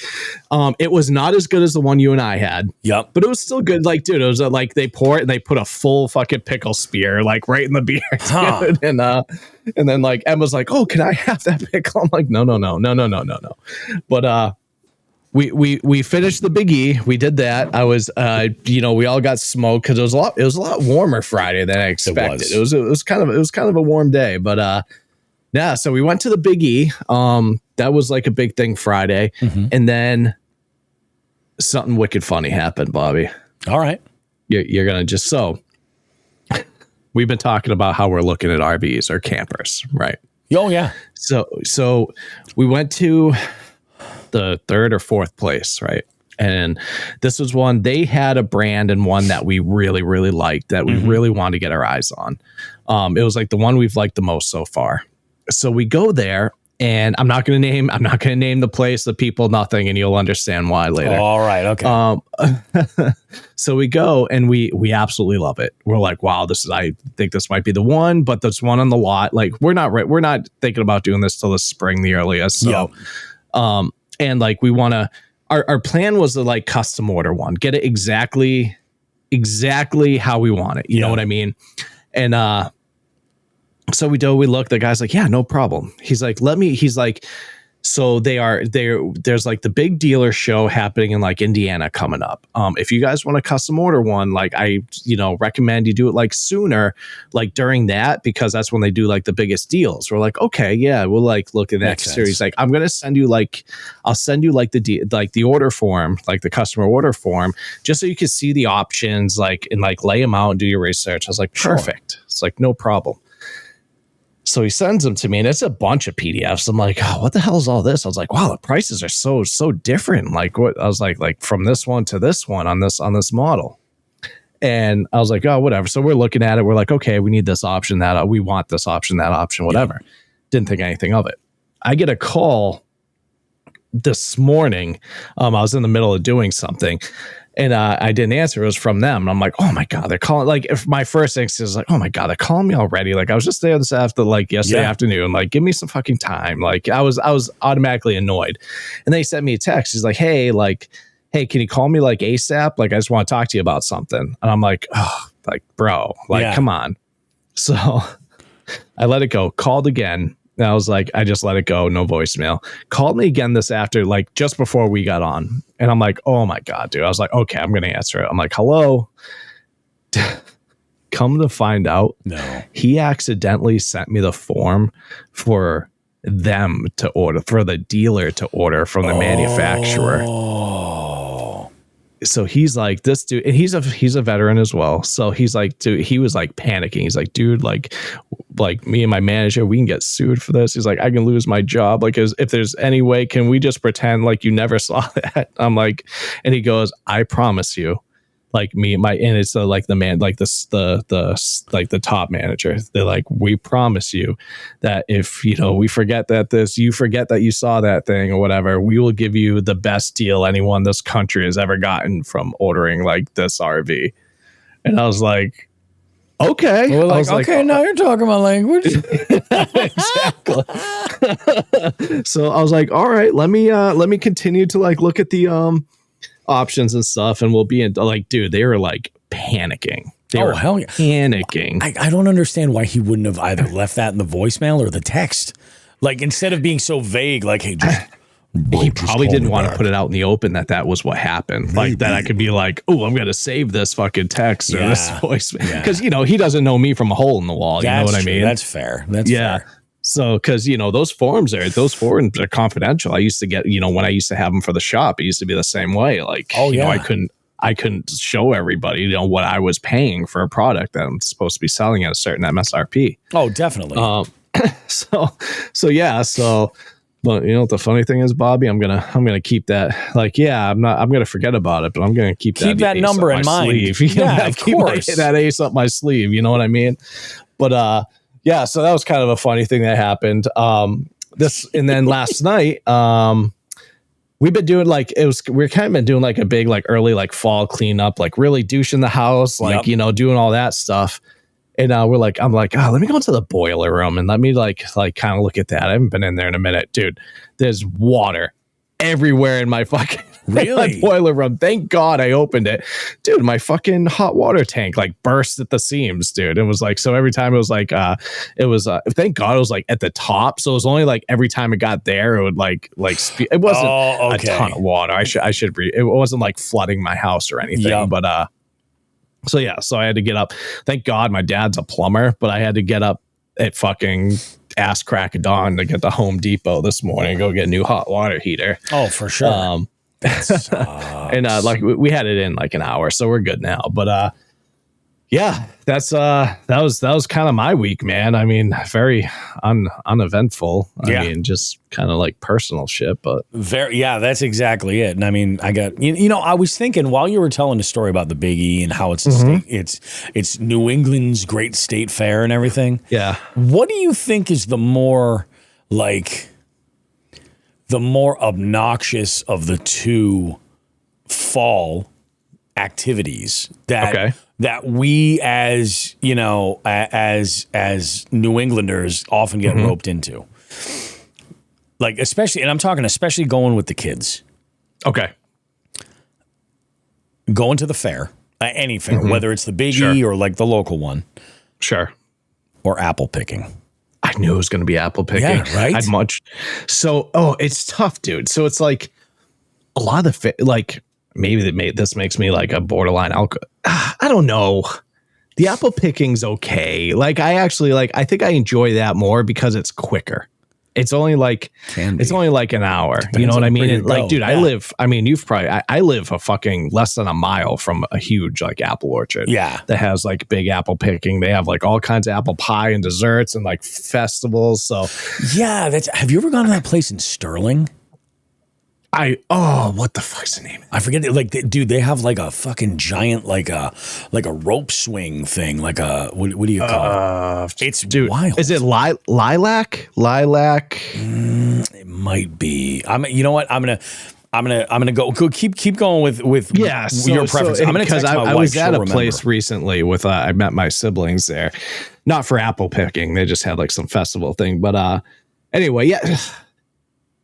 it was not as good as the one you and I had.
Yep.
But it was still good. Like, dude, it was like they pour it and they put a full fucking pickle spear like right in the beer. And then like Emma's like, oh, can I have that pickle? I'm like, no. But we finished the Big E. We did that. I was, we all got smoked because it was a lot warmer Friday than I expected. It was kind of a warm day, but yeah. So we went to the Big E. That was like a big thing Friday, and then something wicked funny happened, Bobby.
All right,
you're gonna we've been talking about how we're looking at RVs or campers, right?
Oh yeah.
So we went to the third or fourth place, right? And this was one, they had a brand and one that we really, really liked, that we really wanted to get our eyes on. It was like the one we've liked the most so far. So we go there, and I'm not going to name the place, the people, nothing, and you'll understand why later.
All right. Okay.
So we go, and we absolutely love it. We're like, wow, I think this might be the one, but there's one on the lot. Like, we're not thinking about doing this till the spring, the earliest. So, and like, we want to, our plan was to like custom order one, get it exactly how we want it. You know what I mean? And, so we look, the guy's like, yeah, no problem. He's like, So there's like the big dealer show happening in like Indiana coming up. If you guys want to custom order one, like I, recommend you do it like sooner, like during that, because that's when they do like the biggest deals. We're like, okay, yeah, we'll like look at that series. Like, I'm going to send you I'll send you like the order form, like the customer order form, just so you can see the options, like, and like lay them out and do your research. I was like, perfect. Sure. It's like, no problem. So he sends them to me, and it's a bunch of PDFs. I'm like, oh, what the hell is all this? I was like, wow, the prices are so different. Like, what? I was like from this one to this one on this model. And I was like, oh, whatever. So we're looking at it. We're like, okay, we need this option, that we want this option, that option, whatever. Yeah. Didn't think anything of it. I get a call this morning. I was in the middle of doing something. And I didn't answer. It was from them. And I'm like, oh my God, they're calling. Like, if my first instinct is like, oh my God, they're calling me already. Like, I was just there yesterday afternoon. Like, give me some fucking time. Like, I was automatically annoyed. And they sent me a text. He's like, hey, can you call me like ASAP? Like, I just want to talk to you about something. And I'm like, oh, like, bro, like, come on. So I let it go. Called again. And I was like, I just let it go. No voicemail. Called me again this after, like just before we got on. And I'm like, oh my God, dude. I was like, okay, I'm going to answer it. I'm like, hello. Come to find out, no, he accidentally sent me the form for them to order, for the dealer to order from the manufacturer. So he's like, this dude, and he's a veteran as well. So he's like, dude, he was like panicking. He's like, dude, like me and my manager, we can get sued for this. He's like, I can lose my job. Like, if there's any way, can we just pretend like you never saw that? I'm like, and he goes, I promise you, like and it's like the man, like the top manager. They're like, we promise you that if, we forget that you forget that you saw that thing or whatever, we will give you the best deal anyone this country has ever gotten from ordering like this RV. And I was like, okay.
We're like, okay, now you're talking my language.
Exactly. So I was like, all right, let me continue to like look at the options and stuff, and we'll be in like, dude, they were like panicking. They were hell yeah, panicking.
I don't understand why he wouldn't have either left that in the voicemail or the text. Like, instead of being so vague, like, hey,
he probably didn't want to put it out in the open that was what happened. Maybe. Like, that I could be like, oh, I'm gonna save this fucking text or this voicemail, because he doesn't know me from a hole in the wall. You know what I mean?
That's fair. That's fair.
So, because those forms are confidential. I used to get, when I used to have them for the shop, it used to be the same way. Like, I couldn't show everybody, what I was paying for a product that I'm supposed to be selling at a certain MSRP.
Oh, definitely.
But the funny thing is, Bobby, I'm gonna keep that. Like, yeah, I'm gonna forget about it, but I'm gonna keep that
number in mind.
Yeah, of course. That ace up my sleeve. You know what I mean? But yeah, so that was kind of a funny thing that happened. And then last night, we've been doing we're kind of been doing like a big like early like fall cleanup, like really douching the house, like doing all that stuff. And I'm like, oh, let me go into the boiler room and let me like kind of look at that. I haven't been in there in a minute, dude. There's water everywhere in my fucking my boiler room. Thank God I opened it, dude. My fucking hot water tank like burst at the seams, dude. It was like, so every time it was like, thank God it was like at the top. So it was only like every time it got there, it would it wasn't a ton of water. I should it wasn't like flooding my house or anything, but so I had to get up. Thank God my dad's a plumber, but I had to get up at fucking ass crack of dawn to get to Home Depot this morning and go get a new hot water heater.
Oh, for sure.
And like we had it in like an hour, so we're good now. But yeah, that was kind of my week, man. I mean, very uneventful. I mean, just kind of like personal shit, but
that's exactly it. And I mean, I got I was thinking while you were telling the story about the Big E and how it's it's New England's great state fair and everything.
Yeah,
what do you think is the more obnoxious of the two fall activities that we as as New Englanders often get roped into? Like, especially, and I'm talking especially going with the kids.
Okay.
Going to the fair, any fair, whether it's the Big E or like the local one.
Sure.
Or apple picking.
I knew it was going to be apple picking.
Yeah, right?
It's tough, dude. So it's like a lot of the maybe this makes me like a borderline I don't know. The apple picking's okay. Like I think I enjoy that more because it's quicker. It's only like an hour. You know what I mean? Dude, I live a fucking less than a mile from a huge like apple orchard.
Yeah.
That has like big apple picking. They have like all kinds of apple pie and desserts and like festivals. So
yeah, have you ever gone to that place in Sterling?
What the fuck's the name?
I forget. Like, dude, they have like a fucking giant, like a rope swing thing. Like what do you call it? It's wild.
Is it lilac?
It might be. You know what? I'm gonna go. Keep going with your preference. I'm gonna text my wife.
I was at a
remember.
place recently with I met my siblings there, not for apple picking. They just had like some festival thing. But anyway, yeah.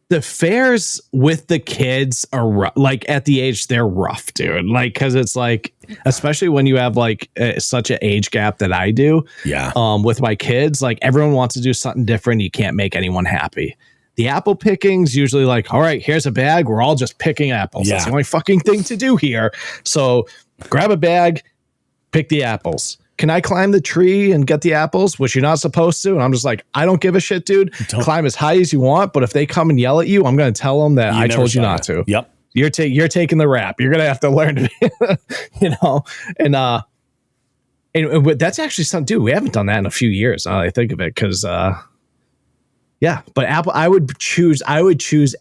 The fairs with the kids are like at the age they're rough, dude. Like, cause it's like, especially when you have like such an age gap that I do.
Yeah.
With my kids, like everyone wants to do something different. You can't make anyone happy. The apple picking's usually like, all right, here's a bag. We're all just picking apples.
Yeah.
That's the only fucking thing to do here. So grab a bag, pick the apples. Can I climb the tree and get the apples, which you're not supposed to? And I'm just like, I don't give a shit, dude. Climb as high as you want, but if they come and yell at you, I'm going to tell them that I told you not to.
Yep.
You're taking the rap. You're going to have to learn to, and that's actually something, dude, we haven't done that in a few years. Now that I think of it, because yeah, but I would choose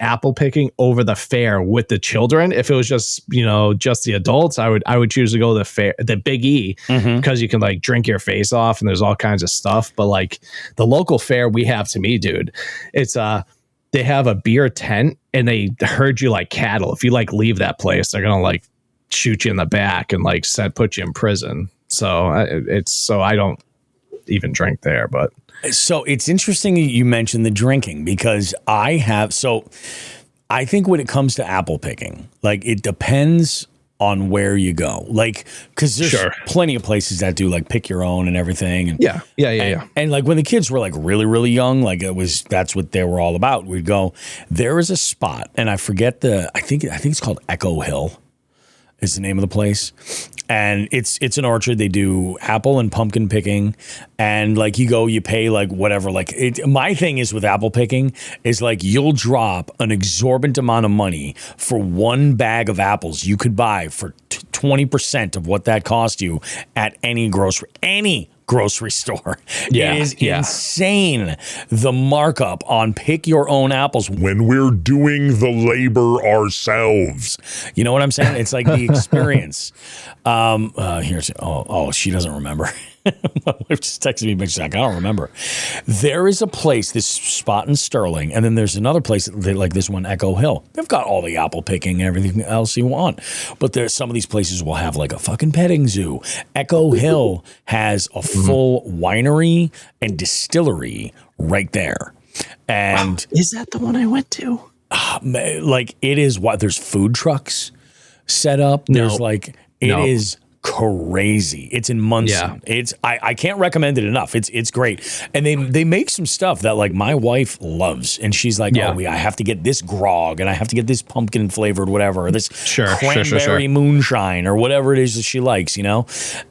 apple picking over the fair with the children. If it was just the adults, I would choose to go to the fair, the Big E, because you can like drink your face off and there's all kinds of stuff. But like the local fair we have, to me, dude, it's they have a beer tent and they herd you like cattle. If you like leave that place, they're gonna like shoot you in the back and like put you in prison. So I don't even drink there, but.
So it's interesting you mentioned the drinking, because I think when it comes to apple picking, like it depends on where you go. Like, because there's plenty of places that do like pick your own and everything. And
yeah.
And like when the kids were like really, really young, like that's what they were all about. We'd go, there is a spot, and I forget I think it's called Echo Hill is the name of the place. And it's an orchard. They do apple and pumpkin picking, and like you go, you pay like whatever. Like my thing is with apple picking is like you'll drop an exorbitant amount of money for one bag of apples you could buy for 20% of what that cost you at any grocery store.
Yeah,
it is insane, the markup on pick your own apples
when we're doing the labor ourselves.
You know what I'm saying? It's like the experience. She doesn't remember. My wife just texted me, but she's like, I don't remember. There is a place, this spot in Sterling, and then there's another place like this one, Echo Hill. They've got all the apple picking and everything else you want. But there's some of these places will have like a fucking petting zoo. Echo Hill has a full winery and distillery right there. And
is that the one I went to?
Like it is what there's food trucks set up. There's it is crazy. It's in Munson. Yeah. I can't recommend it enough. It's great. And they make some stuff that like my wife loves, and she's like, I have to get this grog, and I have to get this pumpkin flavored whatever, or this cranberry moonshine, or whatever it is that she likes,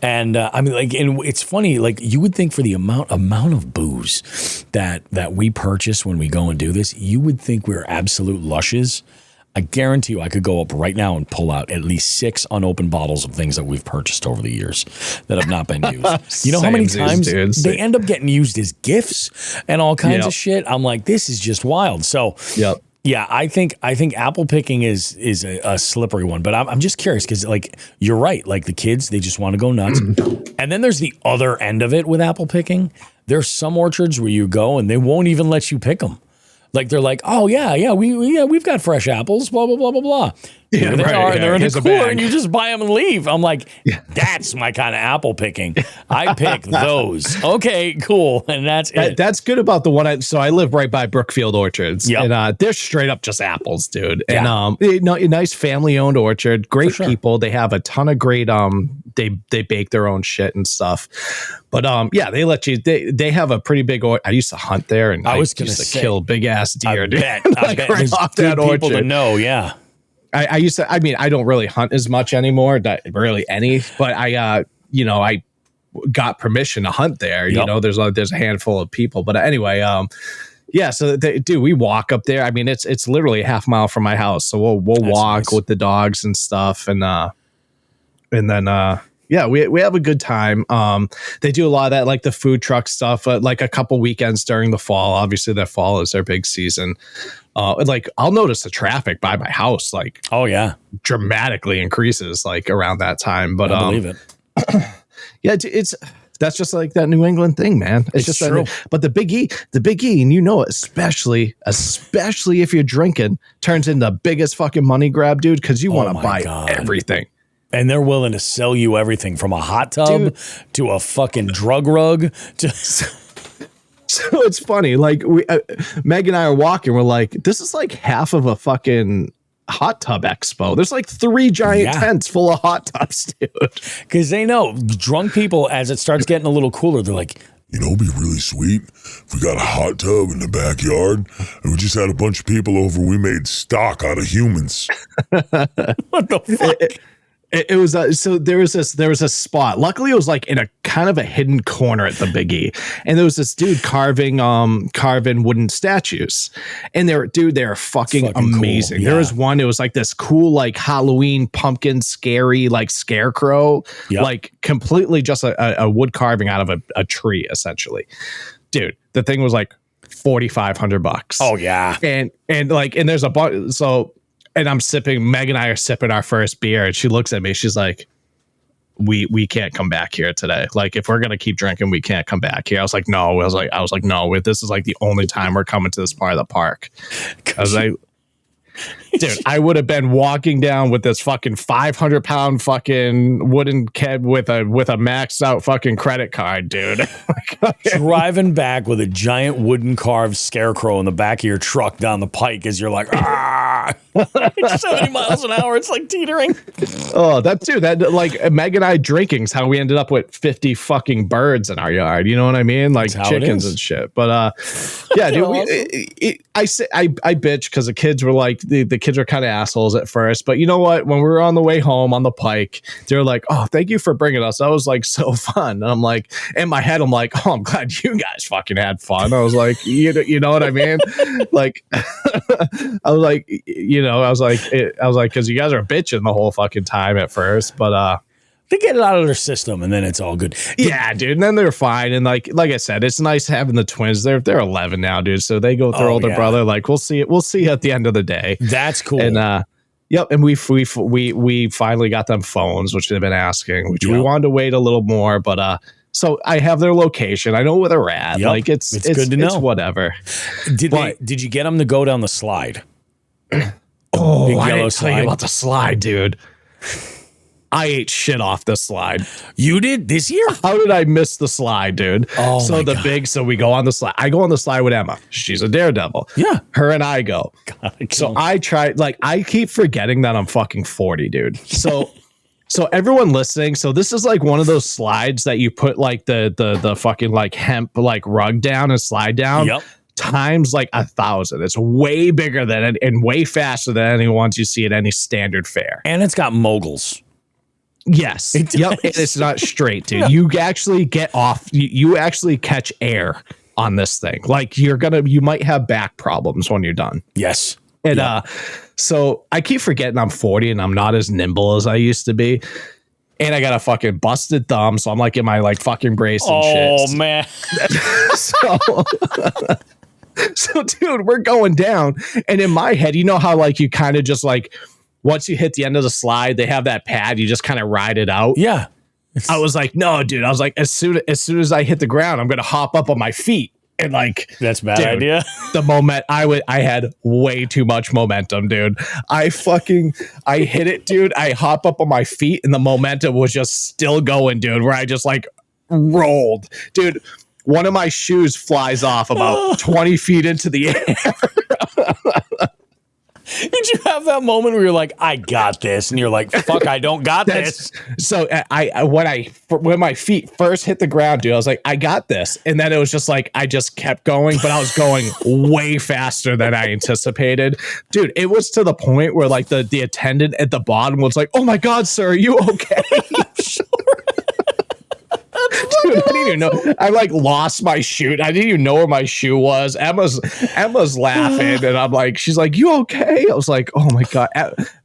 And I mean, like, and it's funny, like you would think for the amount of booze that we purchase when we go and do this, you would think we're absolute lushes. I guarantee you I could go up right now and pull out at least 6 unopened bottles of things that we've purchased over the years that have not been used. You know how many times they end up getting used as gifts and all kinds of shit? I'm like, this is just wild. So yeah, I think apple picking is a slippery one, but I'm just curious because like you're right, like the kids, they just want to go nuts. And then there's the other end of it with apple picking. There's some orchards where you go and they won't even let you pick them. Like they're like, oh we've got fresh apples, blah blah blah blah blah. Yeah, they are. They're in the cooler, and you just buy them and leave. I'm like, that's my kind of apple picking. I pick those. Okay, cool, and that's it.
That's good about the one. I live right by Brookfield Orchards, and they're straight up just apples, dude. And a nice family owned orchard, great people. They have a ton of great they bake their own shit and stuff. But yeah, they let you. They have a pretty big. I used to hunt there, and I used to kill big ass deer.
I bet. Right off that orchard. People to know, yeah.
I used to. I mean, I don't really hunt as much anymore. Not really any. But I got permission to hunt there. You know, there's a handful of people. But anyway, yeah. So we walk up there. I mean, it's literally a half mile from my house. So we'll walk with the dogs and stuff, and then yeah, we have a good time. They do a lot of that, like the food truck stuff, like a couple weekends during the fall. Obviously, the fall is their big season. Like I'll notice the traffic by my house, like dramatically increases like around that time. But
I believe it.
Yeah, that's just like that New England thing, man. It's just true. But the big E, and you know it, especially if you're drinking, turns into the biggest fucking money grab, dude, because you want to buy everything.
And they're willing to sell you everything from a hot tub to a fucking drug rug to.
So it's funny, like Meg and I are walking. We're like, this is like half of a fucking hot tub expo. There's like 3 giant tents full of hot tubs, dude.
Because they know drunk people, as it starts getting a little cooler, they're like,
you know, it'd be really sweet if we got a hot tub in the backyard and we just had a bunch of people over. We made stock out of humans.
What the fuck?
It was so there was a spot. Luckily, it was like in a kind of a hidden corner at the Big E, and there was this dude carving wooden statues, and they're fucking amazing. Cool. Yeah. There was one. It was like this cool like Halloween pumpkin, scary like scarecrow, like completely just a wood carving out of a tree, essentially. Dude, the thing was like $4,500.
Oh yeah,
and there's a bunch. So. And Meg and I are sipping our first beer, and she looks at me. She's like, we can't come back here today. Like, if we're going to keep drinking, we can't come back here. I was like, no. I was like, no, this is like the only time we're coming to this part of the park. I was like, dude, I would have been walking down with this fucking 500-pound fucking wooden kid with a maxed out fucking credit card, dude.
Driving back with a giant wooden carved scarecrow in the back of your truck down the pike as you're like, 70 miles an hour. It's like teetering.
Oh, that like Meg and I drinking's how we ended up with 50 fucking birds in our yard. You know what I mean? Like chickens and shit. But yeah, dude, I bitch because the kids were like, the kids were kind of assholes at first, but you know what? When we were on the way home on the pike, they were like, "Oh, thank you for bringing us." That was like so fun. And I'm like, in my head, I'm like, "Oh, I'm glad you guys fucking had fun." I was like, you know what I mean? Like, I was like, because you guys are bitching the whole fucking time at first, but
they get it out of their system, and then it's all good.
Yeah, dude. And then they're fine. And like I said, it's nice having the twins. They're 11 now, dude. So they go with their older brother. Like we'll see at the end of the day.
That's cool.
And yep. And we finally got them phones, which they've been asking. Which we wanted to wait a little more, but so I have their location. I know where they're at. Yep. Like it's good to know. It's whatever.
Did you get them to go down the slide?
Oh, I didn't tell you about the slide, dude. I ate shit off the slide.
You did this year?
How did I miss the slide, dude?
Oh, so
so we go on the slide. I go on the slide with Emma. She's a daredevil.
Yeah.
Her and I go. God, so I tried, like, I keep forgetting that I'm fucking 40, dude. So everyone listening, so this is like one of those slides that you put like the fucking like hemp like rug down and slide down.
Yep.
Times like 1,000. It's way bigger than it and way faster than any ones you see at any standard fair.
And it's got moguls.
Yes. Yep. It's not straight, dude. You actually get off. You actually catch air on this thing. Like you might have back problems when you're done.
Yes.
And so I keep forgetting I'm 40 and I'm not as nimble as I used to be. And I got a fucking busted thumb, so I'm like in my like fucking brace and shit.
Oh man.
So dude, we're going down, and in my head, you know how like you kind of just like once you hit the end of the slide, they have that pad, you just kind of ride it out.
Yeah.
I was like, no, dude. I was like, as soon as I hit the ground, I'm gonna hop up on my feet. And like
that's a bad idea.
The moment I had way too much momentum, dude. I hit it, dude. I hop up on my feet, and the momentum was just still going, dude. Where I just like rolled, dude. One of my shoes flies off about 20 feet into the air.
Did you have have that moment where you're like, I got this, and you're like, fuck, I don't got this.
So when my feet first hit the ground, dude, I was like, I got this. And then it was just like, I just kept going, but I was going way faster than I anticipated. Dude, it was to the point where like the attendant at the bottom was like, oh my God, sir, are you okay? Dude, I didn't even know. I like lost my shoe. I didn't even know where my shoe was. Emma's laughing, and I'm like, she's like, "You okay?" I was like, "Oh my God."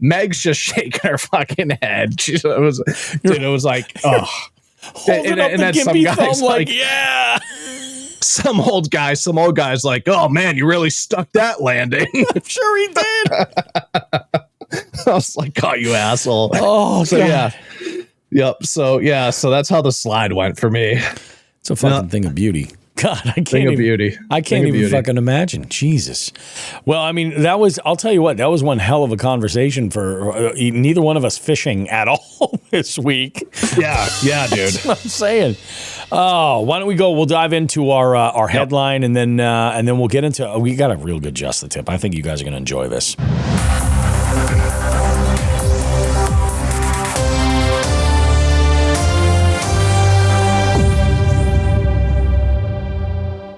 Meg's just shaking her fucking head. It was like, oh.
And then some guys like, yeah.
Some old guy's like, "Oh man, you really stuck that landing."
I'm sure he did.
I was like, "Oh, you asshole."
Oh,
so
God.
yeah. Yep. So that's how the slide went for me.
It's a fucking thing of beauty. God, I can't even fucking imagine. Jesus. Well, I mean, I'll tell you what, that was one hell of a conversation for neither one of us fishing at all this week.
Yeah, dude.
That's what I'm saying. Oh, why don't we go? We'll dive into our headline and then we'll get into, we got a real good Just the Tip. I think you guys are going to enjoy this.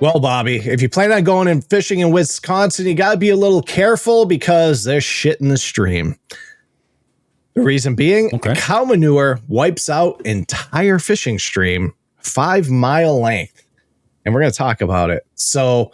Well, Bobby, if you plan on going and fishing in Wisconsin, you got to be a little careful because there's shit in the stream. The reason being, cow manure wipes out entire fishing stream 5-mile length. And we're going to talk about it. So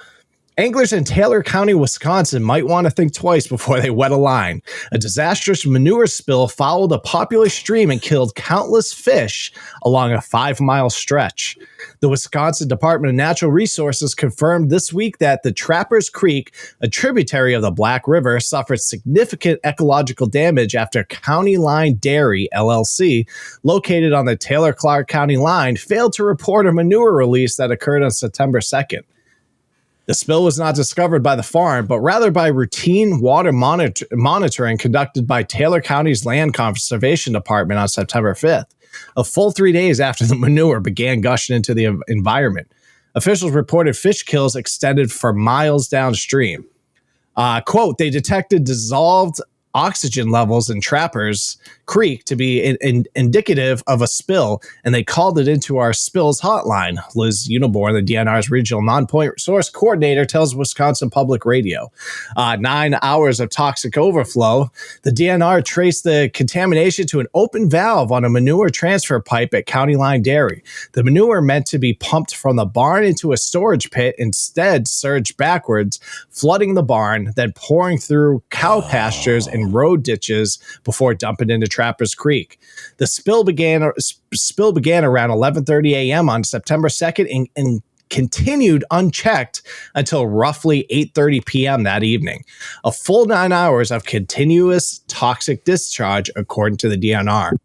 anglers in Taylor County, Wisconsin might want to think twice before they wet a line. A disastrous manure spill followed a popular stream and killed countless fish along a 5-mile stretch. The Wisconsin Department of Natural Resources confirmed this week that the Trappers Creek, a tributary of the Black River, suffered significant ecological damage after County Line Dairy, LLC, located on the Taylor-Clark County line, failed to report a manure release that occurred on September 2nd. The spill was not discovered by the farm, but rather by routine water monitoring conducted by Taylor County's Land Conservation Department on September 5th, a full 3 days after the manure began gushing into the environment. Officials reported fish kills extended for miles downstream. Quote, they detected dissolved oxygen levels in Trappers Creek to be indicative of a spill, and they called it into our spills hotline. Liz Uniborn, the DNR's regional non-point source coordinator, tells Wisconsin Public Radio. 9 hours of toxic overflow. The DNR traced the contamination to an open valve on a manure transfer pipe at County Line Dairy. The manure meant to be pumped from the barn into a storage pit instead surged backwards, flooding the barn, then pouring through cow pastures and road ditches before dumping into Trappers Creek. The spill began around 11:30 a.m. on September 2nd and continued unchecked until roughly 8:30 p.m. that evening. A full 9 hours of continuous toxic discharge, according to the DNR.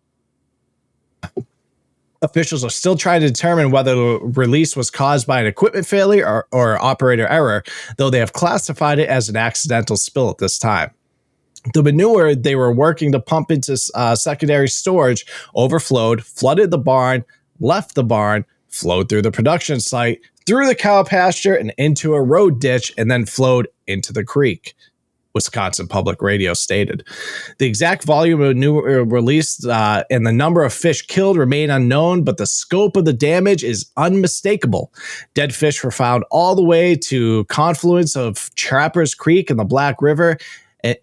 Officials are still trying to determine whether the release was caused by an equipment failure or operator error, though they have classified it as an accidental spill at this time. The manure they were working to pump into secondary storage overflowed, flooded the barn, left the barn, flowed through the production site, through the cow pasture, and into a road ditch, and then flowed into the creek, Wisconsin Public Radio stated. The exact volume of manure released and the number of fish killed remain unknown, but the scope of the damage is unmistakable. Dead fish were found all the way to confluence of Trappers Creek and the Black River,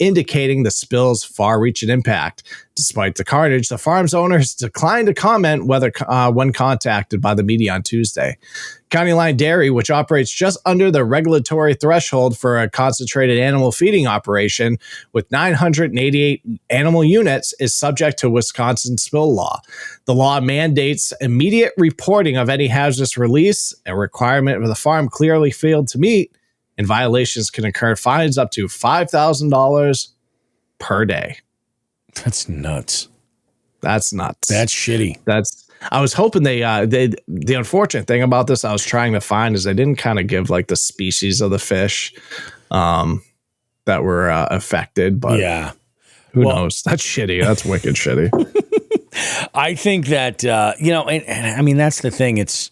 indicating the spill's far-reaching impact. Despite the carnage, the farm's owners declined to comment whether when contacted by the media on Tuesday. County Line Dairy, which operates just under the regulatory threshold for a concentrated animal feeding operation with 988 animal units, is subject to Wisconsin spill law. The law mandates immediate reporting of any hazardous release, a requirement the farm clearly failed to meet, and violations can incur fines up to $5,000 per day.
That's nuts.
That's nuts.
That's shitty.
I was hoping the unfortunate thing about this I was trying to find is they didn't kind of give like the species of the fish that were affected, but
yeah,
who knows? That's shitty. That's wicked shitty.
I think that, and I mean, that's the thing. It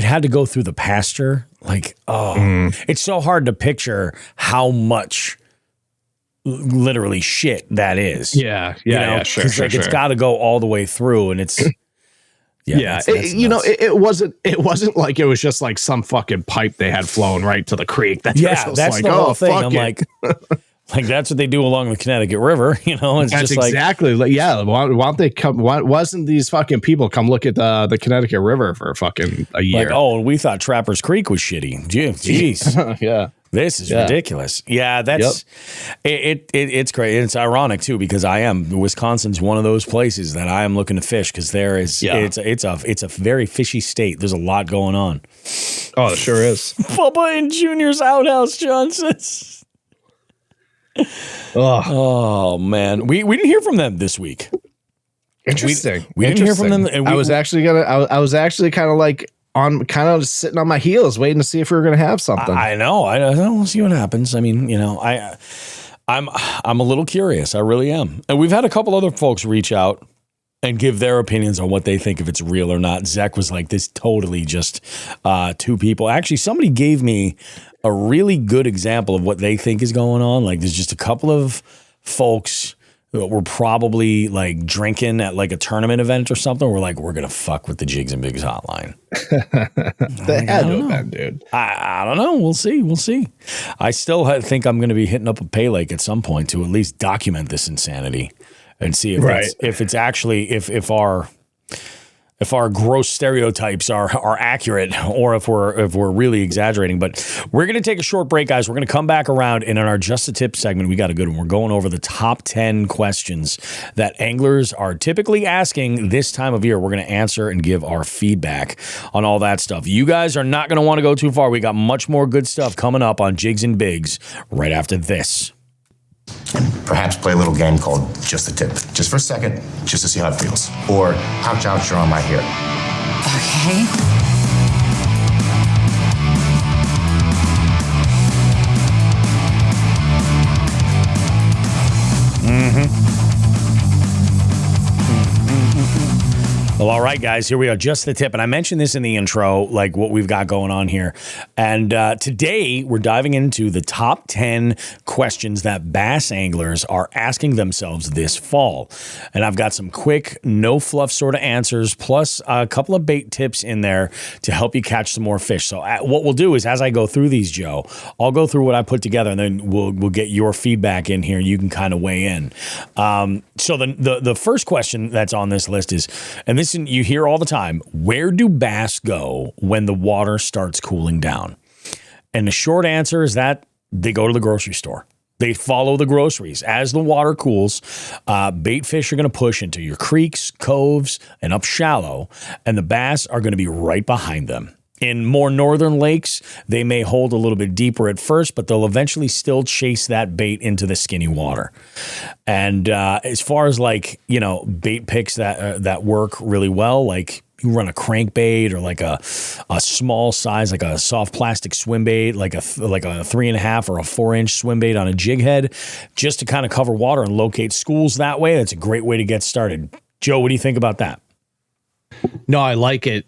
had to go through the pasture. Like, it's so hard to picture how much literally shit that is.
Yeah, yeah, sure, sure,
It's got to go all the way through, and it's that's
it wasn't like it was just like some fucking pipe they had flowing right to the creek. That's
like, the whole thing. I'm like. Like that's what they do along the Connecticut River, It's
that's
just
exactly
like,
why don't they come? Why wasn't these fucking people come look at the Connecticut River for fucking a year?
Like, and we thought Trappers Creek was shitty. Jeez,
yeah,
this is ridiculous. Yeah, that's it's great. It's ironic too because Wisconsin's one of those places that I am looking to fish because there is it's a very fishy state. There's a lot going on.
Oh, it sure is.
Bubba and Junior's outhouse, John says. Oh man, we didn't hear from them this week.
Interesting.
We didn't hear from them. And
I was actually kind of like sitting on my heels, waiting to see if we were gonna have something.
I know. We'll see what happens. I mean, I'm a little curious. I really am. And we've had a couple other folks reach out and give their opinions on what they think if it's real or not. Zach was like, this totally just two people. Actually, somebody gave me a really good example of what they think is going on. Like there's just a couple of folks that were probably like drinking at like a tournament event or something. We're like, we're going to fuck with the Jigs and Bigs hotline.
They had to have been, dude.
I don't know. We'll see. I still think I'm going to be hitting up a Pay Lake at some point to at least document this insanity and see if it's actually, if our gross stereotypes are accurate or if we're really exaggerating. But we're going to take a short break, guys. We're going to come back around, and in our Just the Tip segment, we got a good one. We're going over the top 10 questions that anglers are typically asking this time of year. We're going to answer and give our feedback on all that stuff. You guys are not going to want to go too far. We got much more good stuff coming up on Jigs and Bigs right after this.
And perhaps play a little game called Just the Tip. Just for a second, just to see how it feels. Or, ouch, ouch, you're on my hair.
Okay.
Well, all right, guys, here we are. Just the Tip. And I mentioned this in the intro, like what we've got going on here. And today we're diving into the top 10 questions that bass anglers are asking themselves this fall. And I've got some quick, no fluff sort of answers, plus a couple of bait tips in there to help you catch some more fish. So what we'll do is as I go through these, Joe, I'll go through what I put together and then we'll get your feedback in here and you can kind of weigh in. So the first question that's on this list is, and this you hear all the time, where do bass go when the water starts cooling down? And the short answer is that they go to the grocery store. They follow the groceries. As the water cools, bait fish are going to push into your creeks, coves, and up shallow, and the bass are going to be right behind them. In more northern lakes, they may hold a little bit deeper at first, but they'll eventually still chase that bait into the skinny water. And as far as like, bait picks that work really well, like you run a crankbait or like a small size, like a soft plastic swim bait, like a 3.5 or a 4-inch swim bait on a jig head, just to kind of cover water and locate schools that way. That's a great way to get started. Joe, what do you think about that?
No, I like it.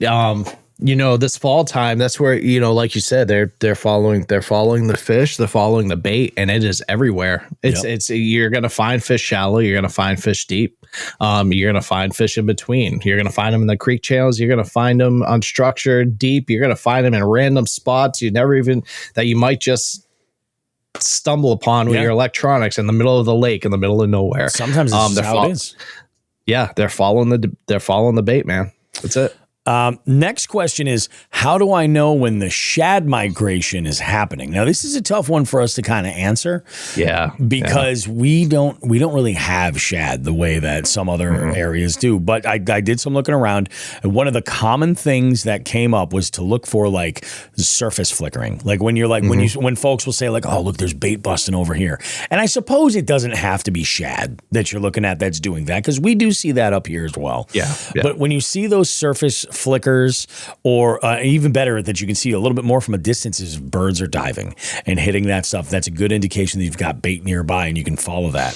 This fall time, that's where, like you said, they're following the fish, they're following the bait, and it is everywhere. It's you're going to find fish shallow. You're going to find fish deep. You're going to find fish in between. You're going to find them in the creek channels. You're going to find them unstructured, deep. You're going to find them in random spots that you might just stumble upon with your electronics in the middle of the lake, in the middle of nowhere.
Sometimes this is how it is.
Yeah, they're following the bait, man. That's it.
Next question is, how do I know when the shad migration is happening? Now, this is a tough one for us to kind of answer.
Yeah.
Because we don't really have shad the way that some other areas do. But I did some looking around, and one of the common things that came up was to look for like surface flickering. Like when you're like, when folks will say like, oh, look, there's bait busting over here. And I suppose it doesn't have to be shad that you're looking at that's doing that, because we do see that up here as well.
Yeah.
But when you see those surface flickers, or even better, that you can see a little bit more from a distance, is birds are diving and hitting that stuff. That's a good indication that you've got bait nearby and you can follow that.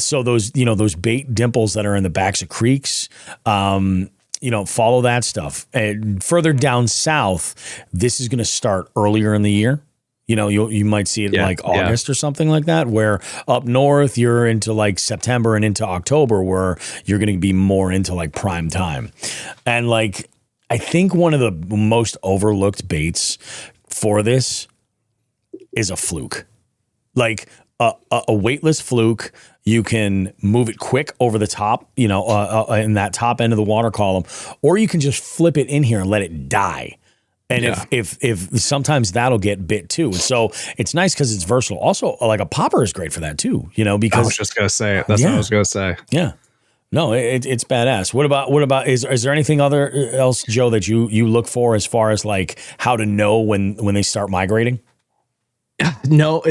So those bait dimples that are in the backs of creeks, follow that stuff. And further down south, this is going to start earlier in the year. You know, you might see it in like August or something like that, where up north you're into like September and into October where you're going to be more into like prime time. And like, I think one of the most overlooked baits for this is a fluke. Like a weightless fluke. You can move it quick over the top, you know, in that top end of the water column, or you can just flip it in here and let it die. And if sometimes that'll get bit too. So it's nice because it's versatile. Also, like a popper is great for that too, you know, because
I was just gonna say it. That's what I was gonna say.
Yeah. No, it's badass. What about is there anything else, Joe, that you look for as far as like how to know when they start migrating?
No,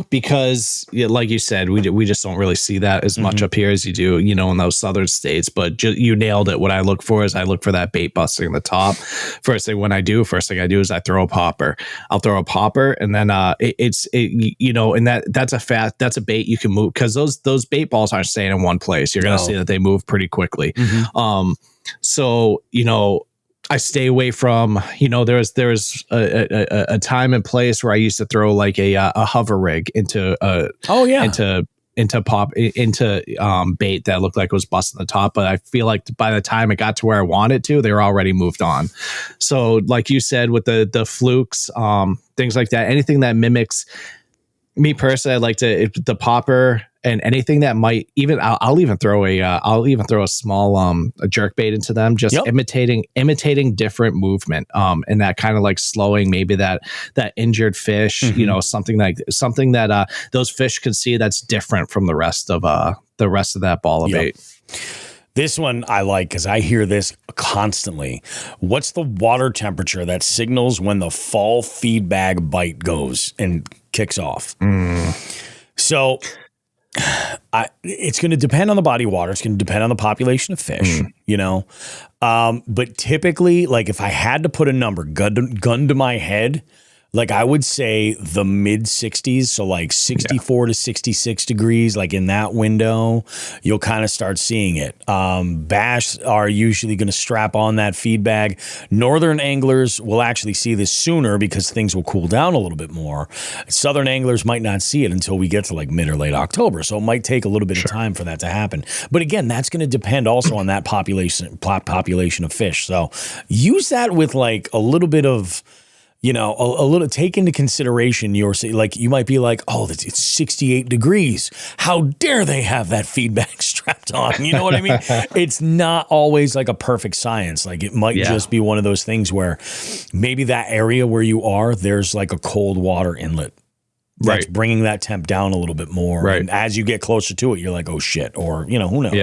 because like you said, we just don't really see that as much up here as you do, you know, in those southern states. But you nailed it. What I look for is I look for that bait busting in the top. First thing I do is I throw a popper. I'll throw a popper, and then you know, and that's a bait you can move because those bait balls aren't staying in one place. You're gonna see that they move pretty quickly. So you know, I stay away from, you know, there's a time and place where I used to throw like a hover rig into bait that looked like it was busting the top, but I feel like by the time it got to where I wanted to, they were already moved on. So like you said, with the flukes, things like that, anything that mimics me personally, I like the popper and anything that might even I'll even throw a small a jerk bait into them, just imitating different movement, and that kind of like slowing maybe that injured fish, you know, something that those fish can see that's different from the rest of that ball of bait.
This one I like because I hear this constantly. What's the water temperature that signals when the fall feed bag bite goes and kicks off? So it's going to depend on the body of water. It's going to depend on the population of fish, you know. But typically, like if I had to put a number, gun to my head, like I would say the mid 60s, so like 64 to 66 degrees, like in that window, you'll kind of start seeing it. Bass are usually going to strap on that feed bag. Northern anglers will actually see this sooner because things will cool down a little bit more. Southern anglers might not see it until we get to like mid or late October, so it might take a little bit of time for that to happen. But again, that's going to depend also on that population of fish. So use that with like a little bit of, you know, a little, take into consideration like you might be like, oh, it's 68 degrees. How dare they have that feedback strapped on? You know what I mean? It's not always like a perfect science. Like it might just be one of those things where maybe that area where you are, there's like a cold water inlet. That's bringing that temp down a little bit more. Right. And as you get closer to it, you're like, oh shit. Or, you know, who knows?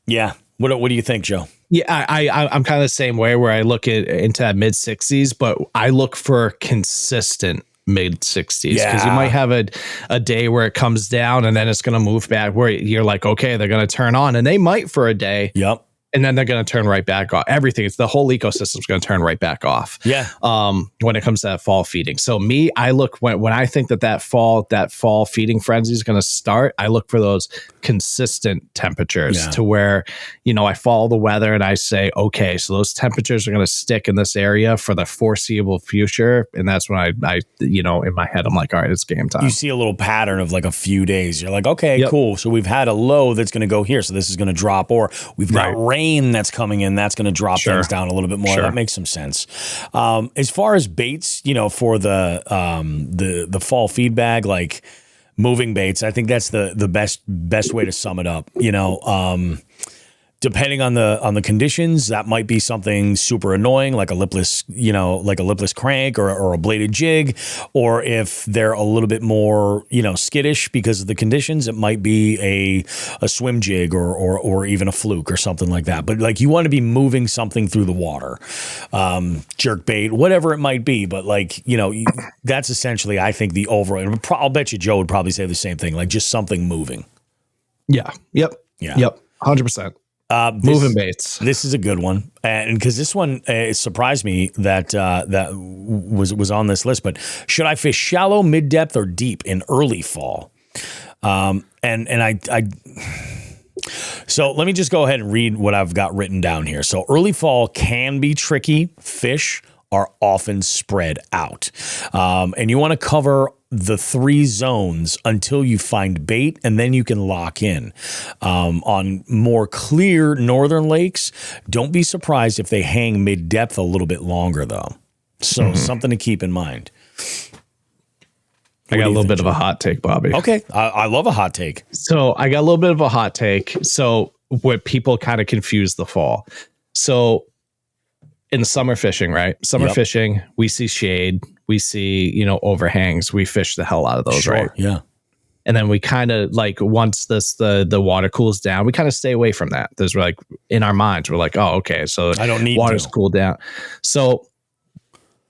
Yeah. What do you think, Joe?
Yeah, I'm kind of the same way where I look into that mid 60s, but I look for consistent mid 60s because you might have a day where it comes down and then it's going to move back where you're like, okay, they're going to turn on, and they might for a day. Yep. And then they're going to turn right back off. It's the whole ecosystem is going to turn right back off. Yeah. When it comes to that fall feeding. So I look when I think that fall feeding frenzy is going to start, I look for those consistent temperatures to where, you know, I follow the weather and I say, okay, so those temperatures are going to stick in this area for the foreseeable future. And that's when I, you know, in my head, I'm like, all right, it's game time.
You see a little pattern of like a few days. You're like, okay, cool. So we've had a low that's going to go here. So this is going to drop, or we've got rain that's coming in, that's going to drop things down a little bit more. That makes some sense. As far as baits, you know, for the fall feed bag, like moving baits, I think that's the best way to sum it up. You know, depending on the conditions, that might be something super annoying, like a lipless crank or a bladed jig. Or if they're a little bit more, you know, skittish because of the conditions, it might be a swim jig or even a fluke or something like that. But like you want to be moving something through the water, jerk bait, whatever it might be. But like, you know, that's essentially, I think, the overall. I'll bet you Joe would probably say the same thing, like just something moving.
Yeah. Yep. 100%. Moving baits.
This is a good one, and because this one it surprised me that was on this list. But should I fish shallow, mid depth, or deep in early fall? And I so let me just go ahead and read what I've got written down here. So early fall can be tricky. Fish are often spread out. And you want to cover the 3 zones until you find bait, and then you can lock in. On more clear northern lakes, don't be surprised if they hang mid-depth a little bit longer, though. So something to keep in mind.
I got a little bit of a hot take, Bobby.
Okay. I love a hot take.
So I got a little bit of a hot take. So what people kind of confuse the fall. So in summer fishing, right? Summer fishing, we see shade, we see, overhangs. We fish the hell out of those, right?
Yeah.
And then we kind of like, once the water cools down, we kind of stay away from that. There's like, in our minds, we're like, oh, okay, so
I don't need
water's
to.
cooled down. So,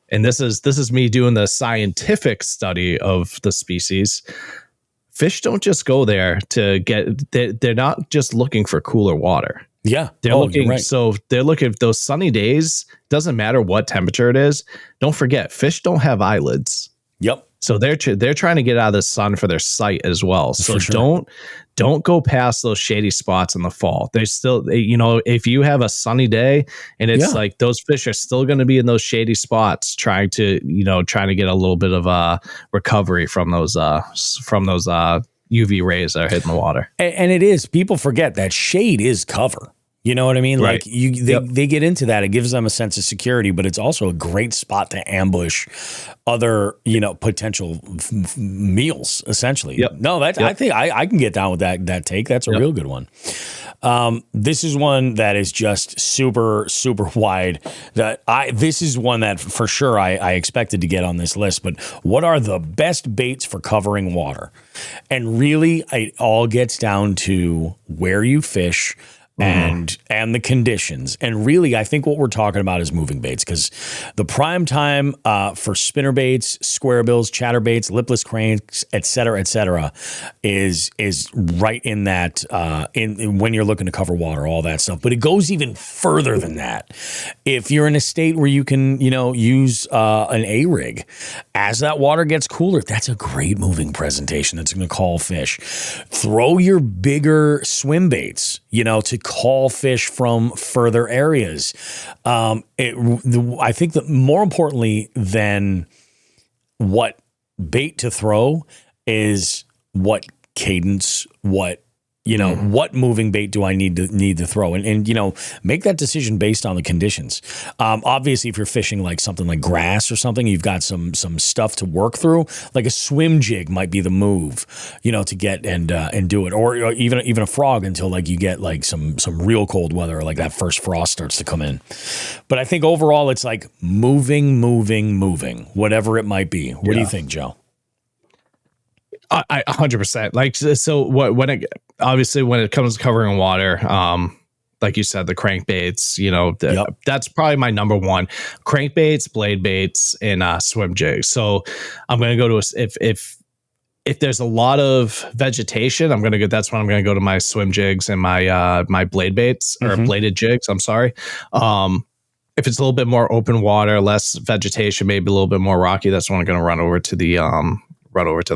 and this is me doing the scientific study of the species. Fish don't just go there to get, they're not just looking for cooler water.
Yeah.
They're looking, right. So they're looking at those sunny days. Doesn't matter what temperature it is. Don't forget, fish don't have eyelids.
Yep.
So they're trying to get out of the sun for their sight as well. So don't go past those shady spots in the fall. They still, if you have a sunny day and it's like those fish are still going to be in those shady spots, trying to get a little bit of a recovery from those UV rays that are hitting the water.
And it is, people forget that shade is cover. You know what I mean?
Right.
Like they get into that. It gives them a sense of security, but it's also a great spot to ambush other, potential meals, essentially.
Yep.
No, I think I can get down with that take. That's a real good one. This is one that is just super, super wide. This is one that for sure I expected to get on this list, but what are the best baits for covering water? And really, it all gets down to where you fish, and the conditions. And really, I think what we're talking about is moving baits, because the prime time for spinner baits, square bills, chatterbaits, lipless cranks, et cetera, is right in that in when you're looking to cover water, all that stuff. But it goes even further than that. If you're in a state where you can, use an A-rig, as that water gets cooler, that's a great moving presentation that's going to call fish. Throw your bigger swim baits, to call fish from further areas. I think that more importantly than what bait to throw is what cadence, what moving bait do I need to throw, and make that decision based on the conditions. Obviously, if you're fishing like something like grass or something, you've got some stuff to work through. Like a swim jig might be the move, to get and do it, or even a frog until like you get like some real cold weather, or like that first frost starts to come in. But I think overall, it's like moving, whatever it might be. What do you think, Joe?
I 100%. Like, so when it comes to covering water, like you said, the crankbaits, that's probably my number one. Crankbaits, blade baits, and swim jigs. So I'm going to go to if there's a lot of vegetation, that's when I'm going to go to my swim jigs and my blade baits, or bladed jigs. I'm sorry. If it's a little bit more open water, less vegetation, maybe a little bit more rocky, that's when I'm going to run over to the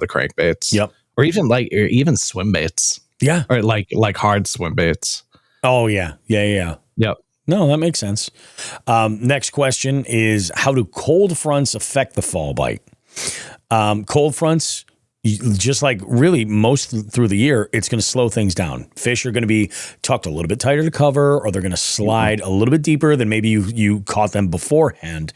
crankbaits. Yep. Or even swim baits. Yeah. Or like hard swim baits.
Oh yeah. Yep. No, that makes sense. Next question is, how do cold fronts affect the fall bite? Cold fronts, just like really most through the year, it's going to slow things down. Fish are going to be tucked a little bit tighter to cover, or they're going to slide a little bit deeper than maybe you caught them beforehand.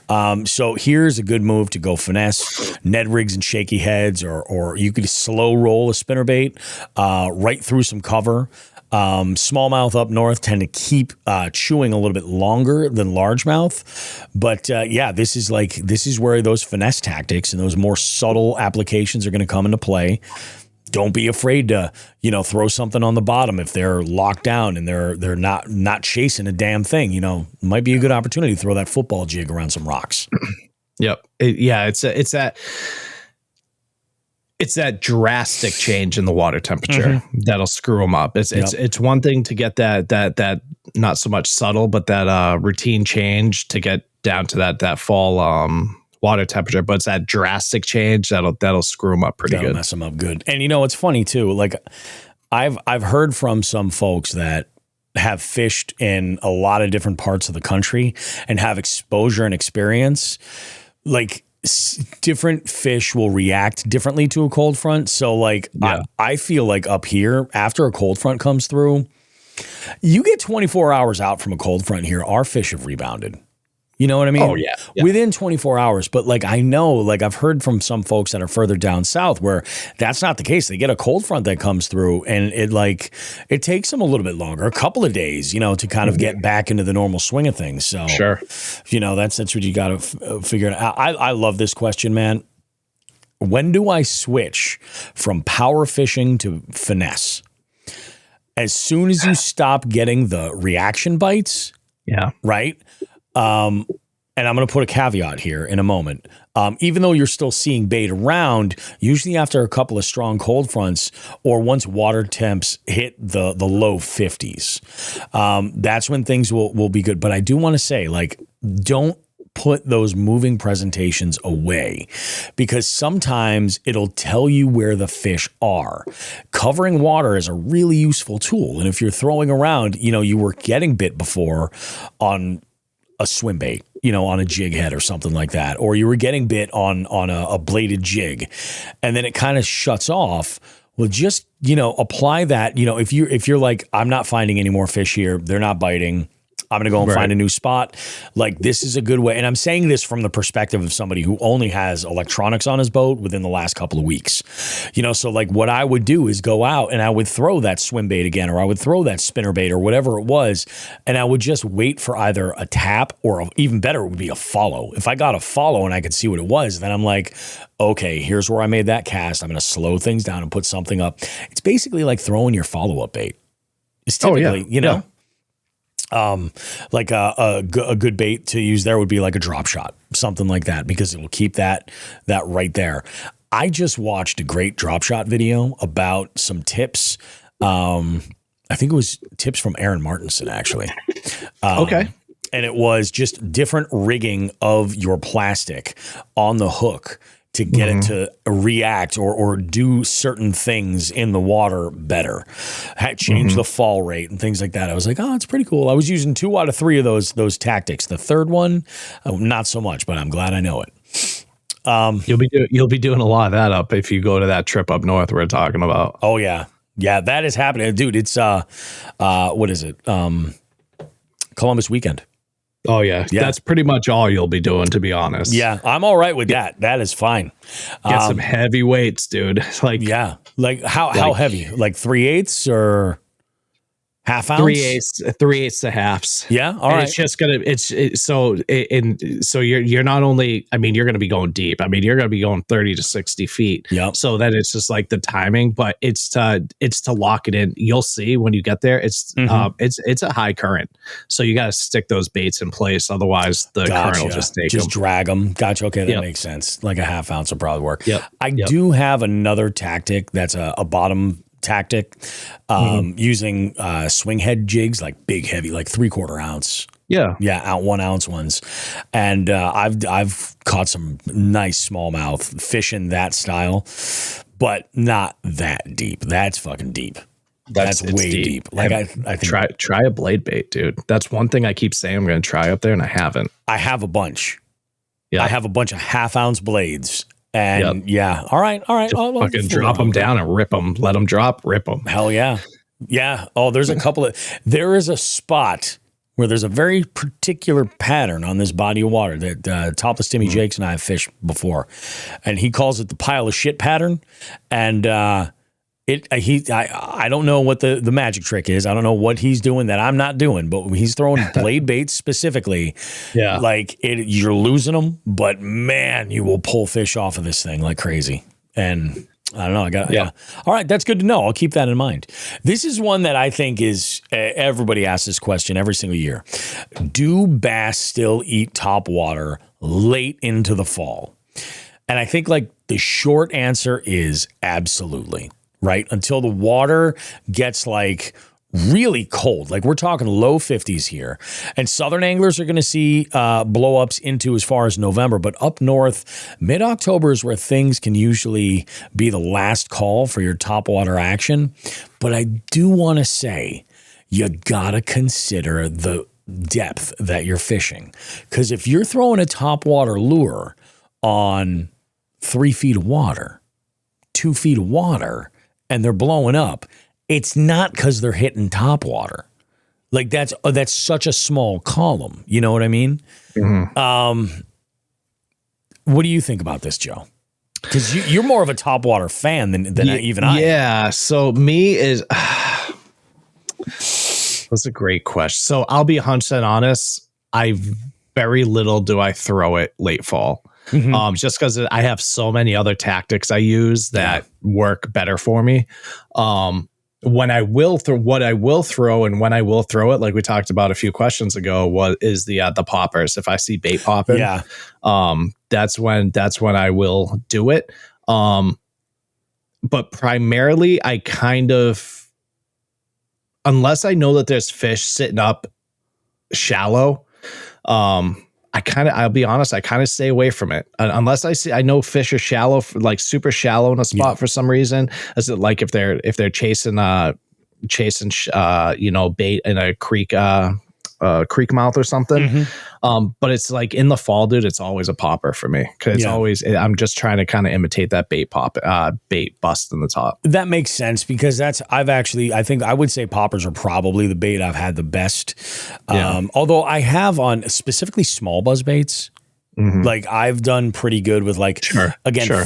So here's a good move to go finesse Ned rigs and shaky heads, or you could slow roll a spinnerbait right through some cover. Smallmouth up north tend to keep chewing a little bit longer than largemouth. But this is where those finesse tactics and those more subtle applications are going to come into play. Don't be afraid to, throw something on the bottom if they're locked down and they're not chasing a damn thing. Might be a good opportunity to throw that football jig around some rocks.
Yep. It's that drastic change in the water temperature that'll screw them up. It's one thing to get that not so much subtle, but that routine change to get down to that fall water temperature. But it's that drastic change that'll screw them up pretty good.
Mess them up good. And it's funny too. Like I've heard from some folks that have fished in a lot of different parts of the country and have exposure and experience, like different fish will react differently to a cold front. So like I feel like up here after a cold front comes through, you get 24 hours out from a cold front here, our fish have rebounded. You know what I mean?
Oh, yeah.
Within 24 hours. But like, I know, like I've heard from some folks that are further down south where that's not the case. They get a cold front that comes through and it takes them a little bit longer, a couple of days, to kind of get back into the normal swing of things. So,
sure.
That's what you got to figure out. I love this question, man. When do I switch from power fishing to finesse? As soon as you stop getting the reaction bites.
Yeah.
Right. And I'm going to put a caveat here in a moment. Even though you're still seeing bait around, usually after a couple of strong cold fronts or once water temps hit the low 50s, that's when things will be good. But I do want to say, like, don't put those moving presentations away because sometimes it'll tell you where the fish are. Covering water is a really useful tool. And if you're throwing around, you were getting bit before on a swim bait, on a jig head or something like that, or you were getting bit on a bladed jig, and then it kind of shuts off. Well, just apply that. If you're like, I'm not finding any more fish here, they're not biting, I'm going to go and find a new spot. Like, this is a good way. And I'm saying this from the perspective of somebody who only has electronics on his boat within the last couple of weeks. So like what I would do is go out and I would throw that swim bait again, or I would throw that spinner bait or whatever it was. And I would just wait for either a tap or even better, it would be a follow. If I got a follow and I could see what it was, then I'm like, okay, here's where I made that cast. I'm going to slow things down and put something up. It's basically like throwing your follow-up bait. It's typically, like a good bait to use there would be like a drop shot, something like that, because it will keep that right there. I just watched a great drop shot video about some tips. I think it was tips from Aaron Martinson, actually.
Okay.
And it was just different rigging of your plastic on the hook to get it to react or do certain things in the water better, change the fall rate and things like that. I was like, oh, it's pretty cool. I was using 2 out of 3 of those tactics. The third one, not so much, but I'm glad I know it.
You'll be doing a lot of that up if you go to that trip up north we're talking about.
Oh yeah, that is happening, dude. It's what is it? Columbus weekend.
Oh yeah, that's pretty much all you'll be doing, to be honest.
Yeah, I'm all right with that. That is fine.
Get some heavy weights, dude. Like
how heavy? Like 3/8 or half ounce?
3/8 to halves.
Yeah, all right.
It's just gonna. So you're not only. I mean, you're gonna be going deep. I mean, you're gonna be going 30 to 60 feet.
Yeah.
So that it's just like the timing, but it's to lock it in. You'll see when you get there. It's a high current, so you got to stick those baits in place. Otherwise, the current will just take them.
Drag them. Gotcha. Okay, that makes sense. Like a half ounce will probably work.
Yep.
I do have another tactic that's a bottom tactic, using swing head jigs, like big heavy, like 3/4 ounce. Out 1 ounce ones. And I've caught some nice smallmouth fish in that style, but not that deep. That's fucking deep. That's way deep. Like I think
try a blade bait, dude. That's one thing I keep saying I'm going to try up there, and I haven't.
I have a bunch. Yeah, I have a bunch of half ounce blades. And all right.
Just fucking drop them down and rip them. Let them drop, rip them.
Hell yeah. Yeah. Oh, there is a spot where there's a very particular pattern on this body of water that Topless Timmy Jakes and I have fished before. And he calls it the pile of shit pattern. And I don't know what the magic trick is. I don't know what he's doing that I'm not doing, but he's throwing blade baits specifically. Yeah. Like you're losing them, but man, you will pull fish off of this thing like crazy. And I don't know. All right. That's good to know. I'll keep that in mind. This is one that I think is, everybody asks this question every single year. Do bass still eat top water late into the fall? And I think like the short answer is absolutely. Right? Until the water gets like really cold. Like we're talking low 50s here. And southern anglers are going to see blow-ups into as far as November. But up north, mid-October is where things can usually be the last call for your topwater action. But I do want to say, you gotta consider the depth that you're fishing. Because if you're throwing a topwater lure on 3 feet of water, 2 feet of water, and they're blowing up, it's not because they're hitting topwater. Like that's such a small column. You know what I mean? Mm-hmm. What do you think about this, Joe? Because you're more of a topwater fan than even I am.
Yeah. So me is that's a great question. So I'll be 100% honest. Very little do I throw it late fall. Mm-hmm. Just because I have so many other tactics I use that work better for me. When I will what I will throw and when I will throw it, like we talked about a few questions ago, is the poppers. If I see bait popping, that's when I will do it. But primarily, I kind of, unless I know that there's fish sitting up shallow, I'll be honest, I kind of stay away from it unless I know fish are shallow, like super shallow in a spot for some reason. Is it like if they're chasing bait in a creek mouth or something? Mm-hmm. But it's like in the fall, dude, it's always a popper for me because it's always, I'm just trying to kind of imitate that bait bust in the top.
That makes sense because I think I would say poppers are probably the bait I've had the best. Although I have on specifically small buzz baits. Mm-hmm. Like I've done pretty good with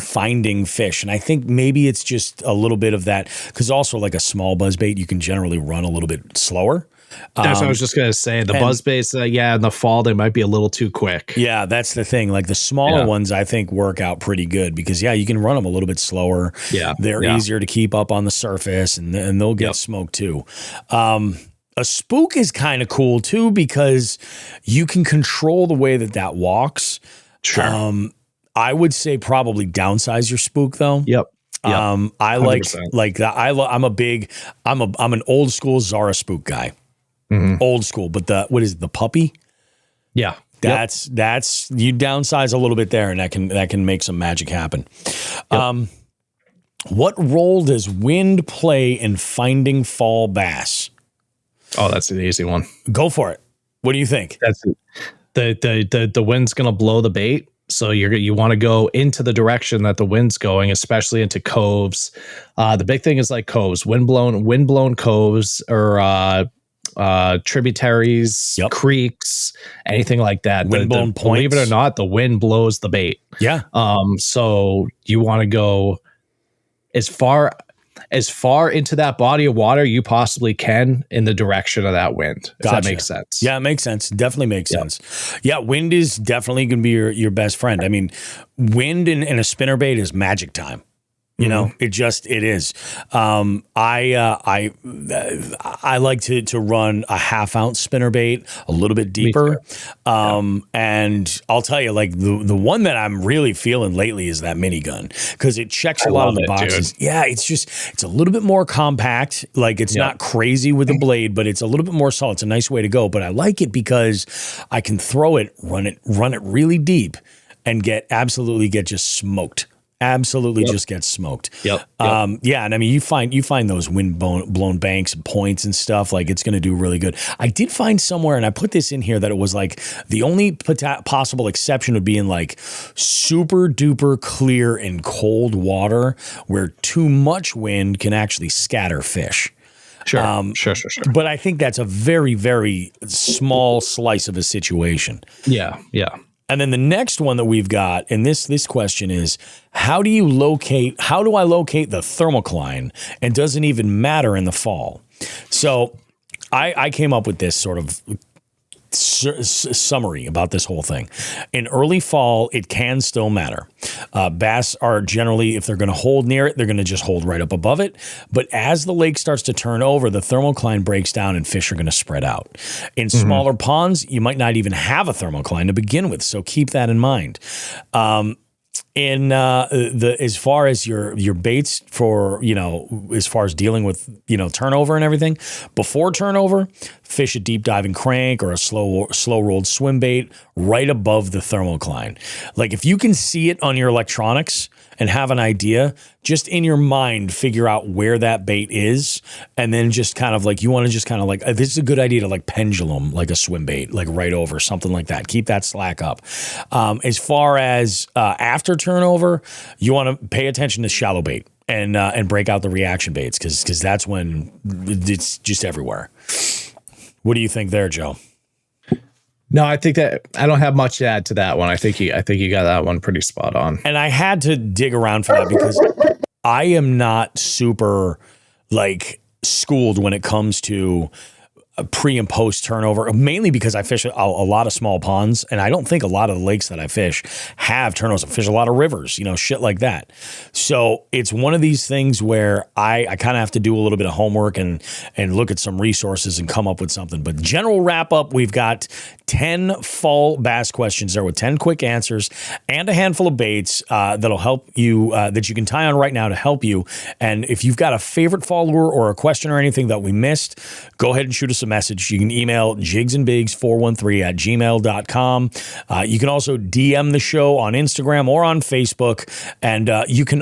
finding fish. And I think maybe it's just a little bit of that because also like a small buzz bait, you can generally run a little bit slower.
That's what I was just going to say. The buzz baits, in the fall, they might be a little too quick.
Yeah, that's the thing. Like the smaller ones, I think work out pretty good because, you can run them a little bit slower. Yeah. They're easier to keep up on the surface and they'll get smoked too. A spook is kind of cool too because you can control the way that walks. Sure. I would say probably downsize your spook though.
Yep.
I 100%. like that. I'm an old school Zara spook guy. Mm-hmm. Old school, but the puppy?
Yeah.
That's you downsize a little bit there and that can make some magic happen. Yep. What role does wind play in finding fall bass?
Oh, that's an easy one.
Go for it. What do you think?
That's the wind's going to blow the bait. So you want to go into the direction that the wind's going, especially into coves. The big thing is like coves, wind blown coves or tributaries, creeks, anything like that.
Wind-blown points.
Believe it or not, the wind blows the bait.
Yeah.
So you want to go as far into that body of water you possibly can in the direction of that wind. If that makes sense.
Yeah, it makes sense. Definitely makes sense. Yeah, wind is definitely going to be your best friend. I mean, wind in a spinnerbait is magic time. You know, it is. I like to run a 1/2 ounce spinnerbait a little bit deeper. And I'll tell you, like the one that I'm really feeling lately is that minigun because it checks a lot of the boxes. Dude. Yeah, it's a little bit more compact. Like it's not crazy with the blade, but it's a little bit more solid. It's a nice way to go. But I like it because I can throw it, run it really deep, and get just smoked. Absolutely just gets smoked.
Yep.
And I mean, you find those wind blown banks and points and stuff, like it's going to do really good. I did find somewhere, and I put this in here, that it was like the only possible exception would be in like super duper clear and cold water where too much wind can actually scatter fish.
Sure. Sure.
But I think that's a very, very small slice of a situation.
Yeah.
And then the next one that we've got, and this question is, how do I locate the thermocline, and doesn't even matter in the fall? So I came up with this sort of summary about this whole thing. In early fall, it can still matter. Bass are generally, if they're going to hold near it, they're going to just hold right up above it. But as the lake starts to turn over, the thermocline breaks down and fish are going to spread out. In smaller ponds, you might not even have a thermocline to begin with. So keep that in mind. As far as your baits for, as far as dealing with, turnover and everything, before turnover, fish a deep diving crank or a slow rolled swim bait right above the thermocline. Like if you can see it on your electronics and have an idea, just in your mind, figure out where that bait is. And then just kind of like, you want to just kind of like, this is a good idea to like pendulum, like a swim bait, like right over, something like that. Keep that slack up. As far as after turnover, you want to pay attention to shallow bait and break out the reaction baits because that's when it's just everywhere. What do you think there, Joe?
No, I think that I don't have much to add to that one. I think you got that one pretty spot on.
And I had to dig around for that because I am not super like schooled when it comes to pre and post turnover, mainly because I fish a lot of small ponds, and I don't think a lot of the lakes that I fish have turnovers. I fish a lot of rivers, shit like that. So it's one of these things where I kind of have to do a little bit of homework and look at some resources and come up with something. But general wrap up, we've got 10 fall bass questions there with 10 quick answers and a handful of baits that'll help you, that you can tie on right now to help you. And if you've got a favorite fall lure or a question or anything that we missed, go ahead and shoot us a message. You can email jigsandbigs413@gmail.com. You can also DM the show on Instagram or on Facebook, and you can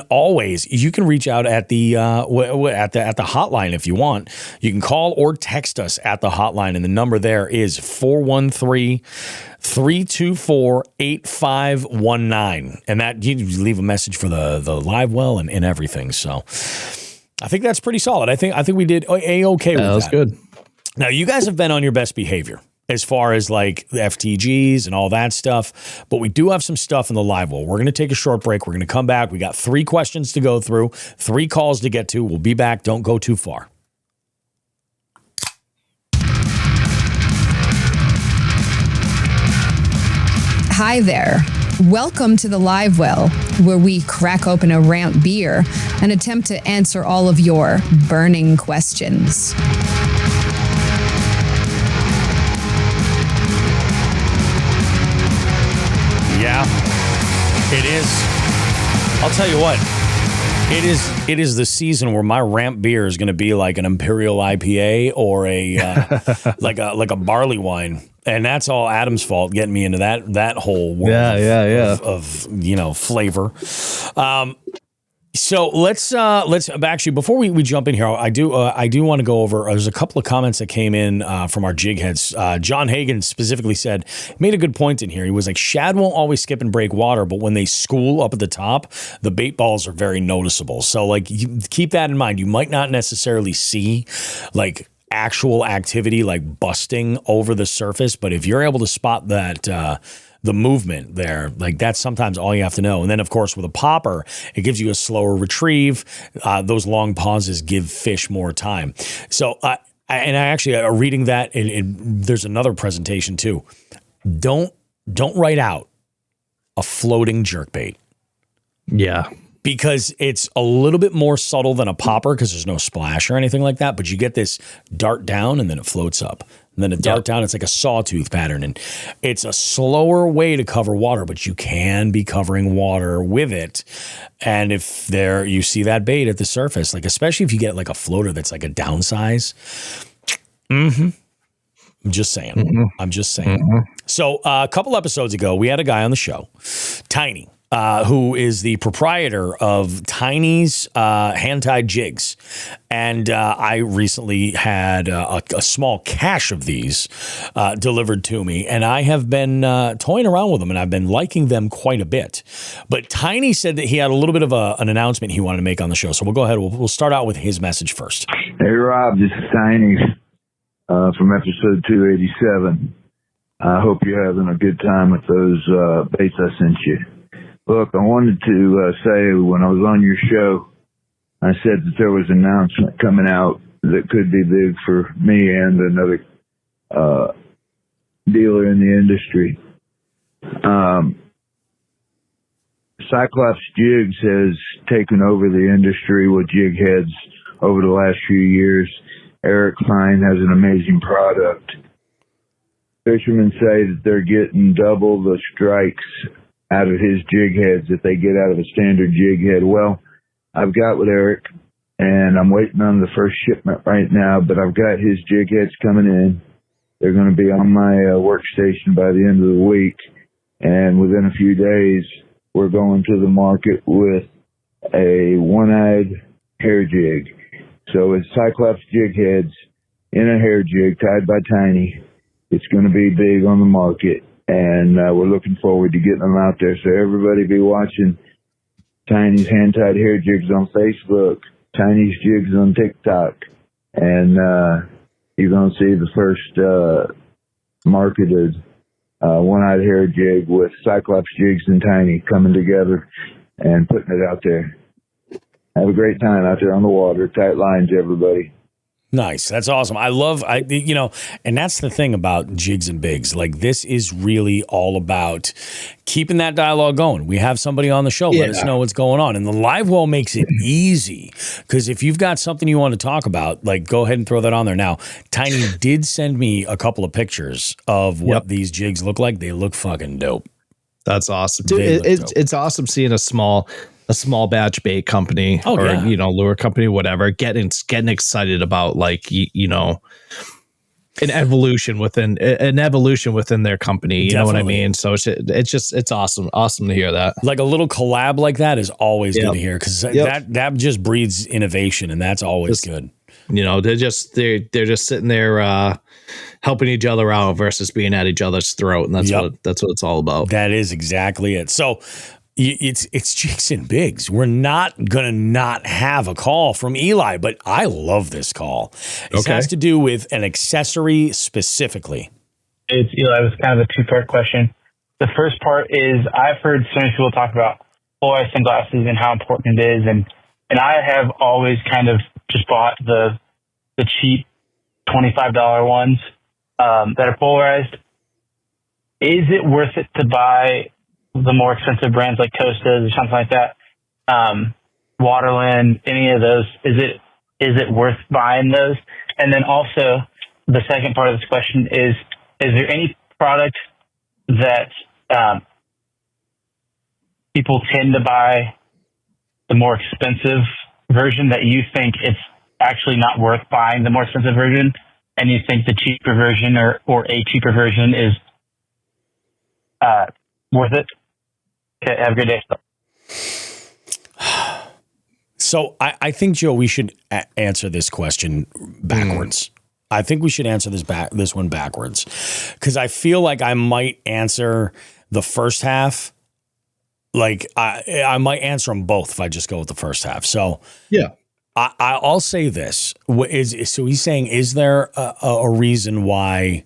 reach out at the hotline if you want. You can call or text us at the hotline, and the number there is 413-324-8519, and that you leave a message for the live well and everything. So I think that's pretty solid. I think we did okay with that.
That was good.
Now, you guys have been on your best behavior as far as like the FTGs and all that stuff, but we do have some stuff in the live well. We're going to take a short break. We're going to come back. We got 3 questions to go through, 3 calls to get to. We'll be back. Don't go too far.
Hi there. Welcome to the Live Well, where we crack open a ramp beer and attempt to answer all of your burning questions.
Yeah, it is. I'll tell you what. It is the season where my ramp beer is going to be like an Imperial IPA or a like a barley wine, and that's all Adam's fault getting me into that whole world of flavor. So let's actually, before we jump in here, I do want to go over. There's a couple of comments that came in from our jig heads. John Hagan specifically made a good point in here. He was like, shad won't always skip and break water, but when they school up at the top, the bait balls are very noticeable. So like, you keep that in mind. You might not necessarily see like actual activity like busting over the surface, but if you're able to spot that the movement there, like that's sometimes all you have to know. And then of course with a popper, it gives you a slower retrieve. Those long pauses give fish more time. So I actually reading that, there's another presentation too. Don't write out a floating jerkbait.
Yeah.
Because it's a little bit more subtle than a popper because there's no splash or anything like that. But you get this dart down and then it floats up. And then a dart down, it's like a sawtooth pattern. And it's a slower way to cover water, but you can be covering water with it. And if you see that bait at the surface, like especially if you get like a floater that's like a downsize. I'm just saying. I'm just saying. So a couple episodes ago, we had a guy on the show, Tiny, who is the proprietor of Tiny's hand-tied jigs. And I recently had a small cache of these delivered to me, and I have been toying around with them, and I've been liking them quite a bit. But Tiny said that he had a little bit of an announcement he wanted to make on the show, so we'll go ahead. We'll start out with his message first.
Hey, Rob, this is Tiny from episode 287. I hope you're having a good time with those baits I sent you. Look, I wanted to say when I was on your show, I said that there was an announcement coming out that could be big for me and another dealer in the industry. Cyclops Jigs has taken over the industry with jig heads over the last few years. Eric Fine has an amazing product. Fishermen say that they're getting double the strikes out of his jig heads that they get out of a standard jig head. Well, I've got with Eric, and I'm waiting on the first shipment right now, but I've got his jig heads coming in. They're going to be on my workstation by the end of the week. And within a few days, we're going to the market with a one-eyed hair jig. So it's Cyclops jig heads in a hair jig tied by Tiny. It's going to be big on the market, and we're looking forward to getting them out there. So everybody be watching Tiny's hand-tied hair jigs on Facebook, Tiny's jigs on TikTok, and you're going to see the first marketed one-eyed hair jig with Cyclops jigs and Tiny coming together and putting it out there. Have a great time out there on the water. Tight lines, everybody.
Nice. That's awesome. And that's the thing about Jigs and Bigs. Like, this is really all about keeping that dialogue going. We have somebody on the show. Let us know what's going on. And the live well makes it easy, because if you've got something you want to talk about, like, go ahead and throw that on there. Now, Tiny did send me a couple of pictures of what these jigs look like. They look fucking dope.
That's awesome. Dude, it's awesome seeing a small batch bait company lure company, whatever, getting excited about, like, an evolution within their company. You know what I mean? So it's awesome to hear that. Like
a little collab like that is always good to hear, because that just breeds innovation, and that's always good.
They're just sitting there helping each other out versus being at each other's throat, and that's what it's all about.
That is exactly it. So it's Jigs and Bigs. We're not gonna not have a call from Eli, but I love this call. This has to do with an accessory specifically.
It's Eli. It was kind of a two-part question. The first part is, I've heard so many people talk about polarized sunglasses and how important it is, and I have always kind of just bought the cheap $25 ones that are polarized. Is it worth it to buy the more expensive brands like Costas or something like that? Waterland, any of those, is it worth buying those? And then also, the second part of this question is there any product that people tend to buy the more expensive version that you think it's actually not worth buying the more expensive version, and you think the cheaper version or a cheaper version is worth it? Okay, have a good day.
So I think, Joe, we should answer this question backwards. I think we should answer this one backwards, because I feel like I might answer the first half. Like I might answer them both if I just go with the first half. So
yeah,
I'll say this. So he's saying, is there a reason why,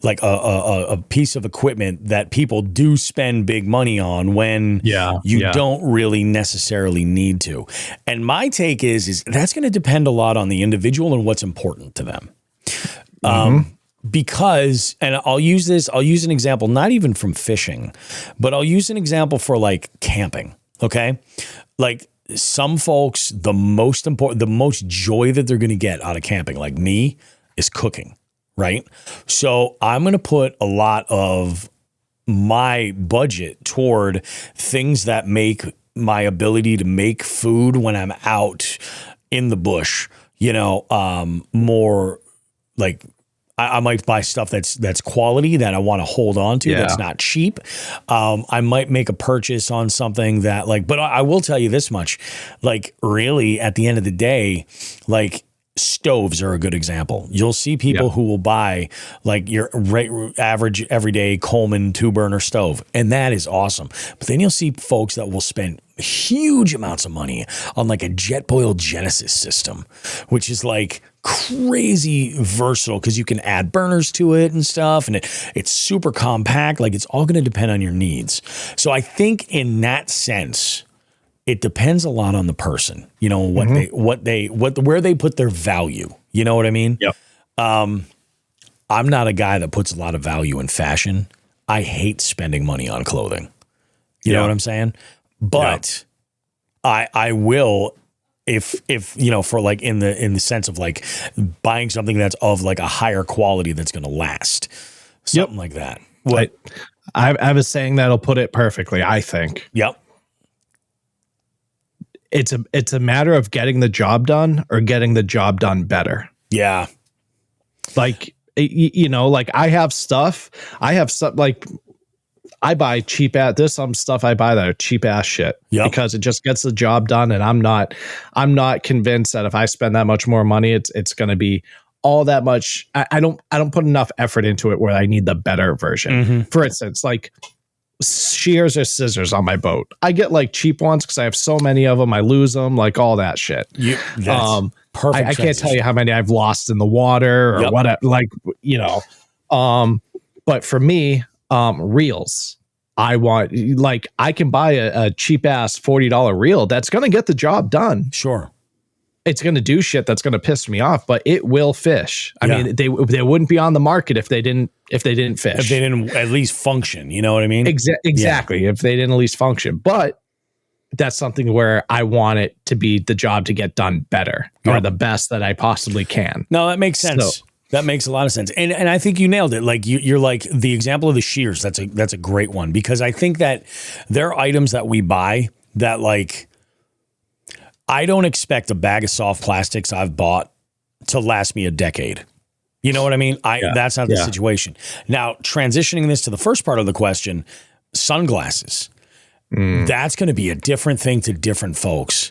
like a piece of equipment that people do spend big money on when you don't really necessarily need to? And my take is that's going to depend a lot on the individual and what's important to them. Because, and I'll use an example, not even from fishing, but I'll use an example for like camping. Okay. Like some folks, the most joy that they're going to get out of camping, like me, is cooking. Right. So I'm going to put a lot of my budget toward things that make my ability to make food when I'm out in the bush, more like I might buy stuff that's quality that I want to hold on to. That's not cheap. I might make a purchase on something that but I will tell you this much, like really at the end of the day, like, stoves are a good example. You'll see people who will buy like your average everyday Coleman 2-burner stove, and that is awesome. But then you'll see folks that will spend huge amounts of money on like a Jetboil Genesis system, which is like crazy versatile because you can add burners to it and stuff, and it's super compact. Like, it's all going to depend on your needs. So I think in that sense, it depends a lot on the person, where they put their value. You know what I mean?
Yep.
I'm not a guy that puts a lot of value in fashion. I hate spending money on clothing. You know what I'm saying? But I will, if for like in the sense of like buying something that's of like a higher quality that's going to last, something like that. What?
I have a saying that'll put it perfectly, I think.
Yep.
It's a matter of getting the job done or getting the job done better.
Yeah.
Like, you know, like I have stuff like I buy cheap there's some stuff I buy that are cheap ass shit because it just gets the job done. And I'm not convinced that if I spend that much more money, it's going to be all that much. I don't put enough effort into it where I need the better version. For instance, like shears or scissors on my boat. I get like cheap ones because I have so many of them. I lose them, like all that shit.
That's perfect.
I can't tell you how many I've lost in the water or whatever. Like, you know, but for me, reels, I want, like, I can buy a cheap ass $40 reel that's going to get the job done.
Sure.
It's going to do shit that's going to piss me off, but it will fish. I mean, they wouldn't be on the market if they didn't fish.
If they didn't at least function, you know what I mean?
Exactly. If they didn't at least function. But that's something where I want it to be the job to get done better or the best that I possibly can.
No, that makes sense. So, that makes a lot of sense. And I think you nailed it. Like you're like the example of the shears. That's a great one because I think that there are items that we buy that like, I don't expect a bag of soft plastics I've bought to last me a decade. You know what I mean? That's not the situation. Now, transitioning this to the first part of the question, sunglasses. That's going to be a different thing to different folks.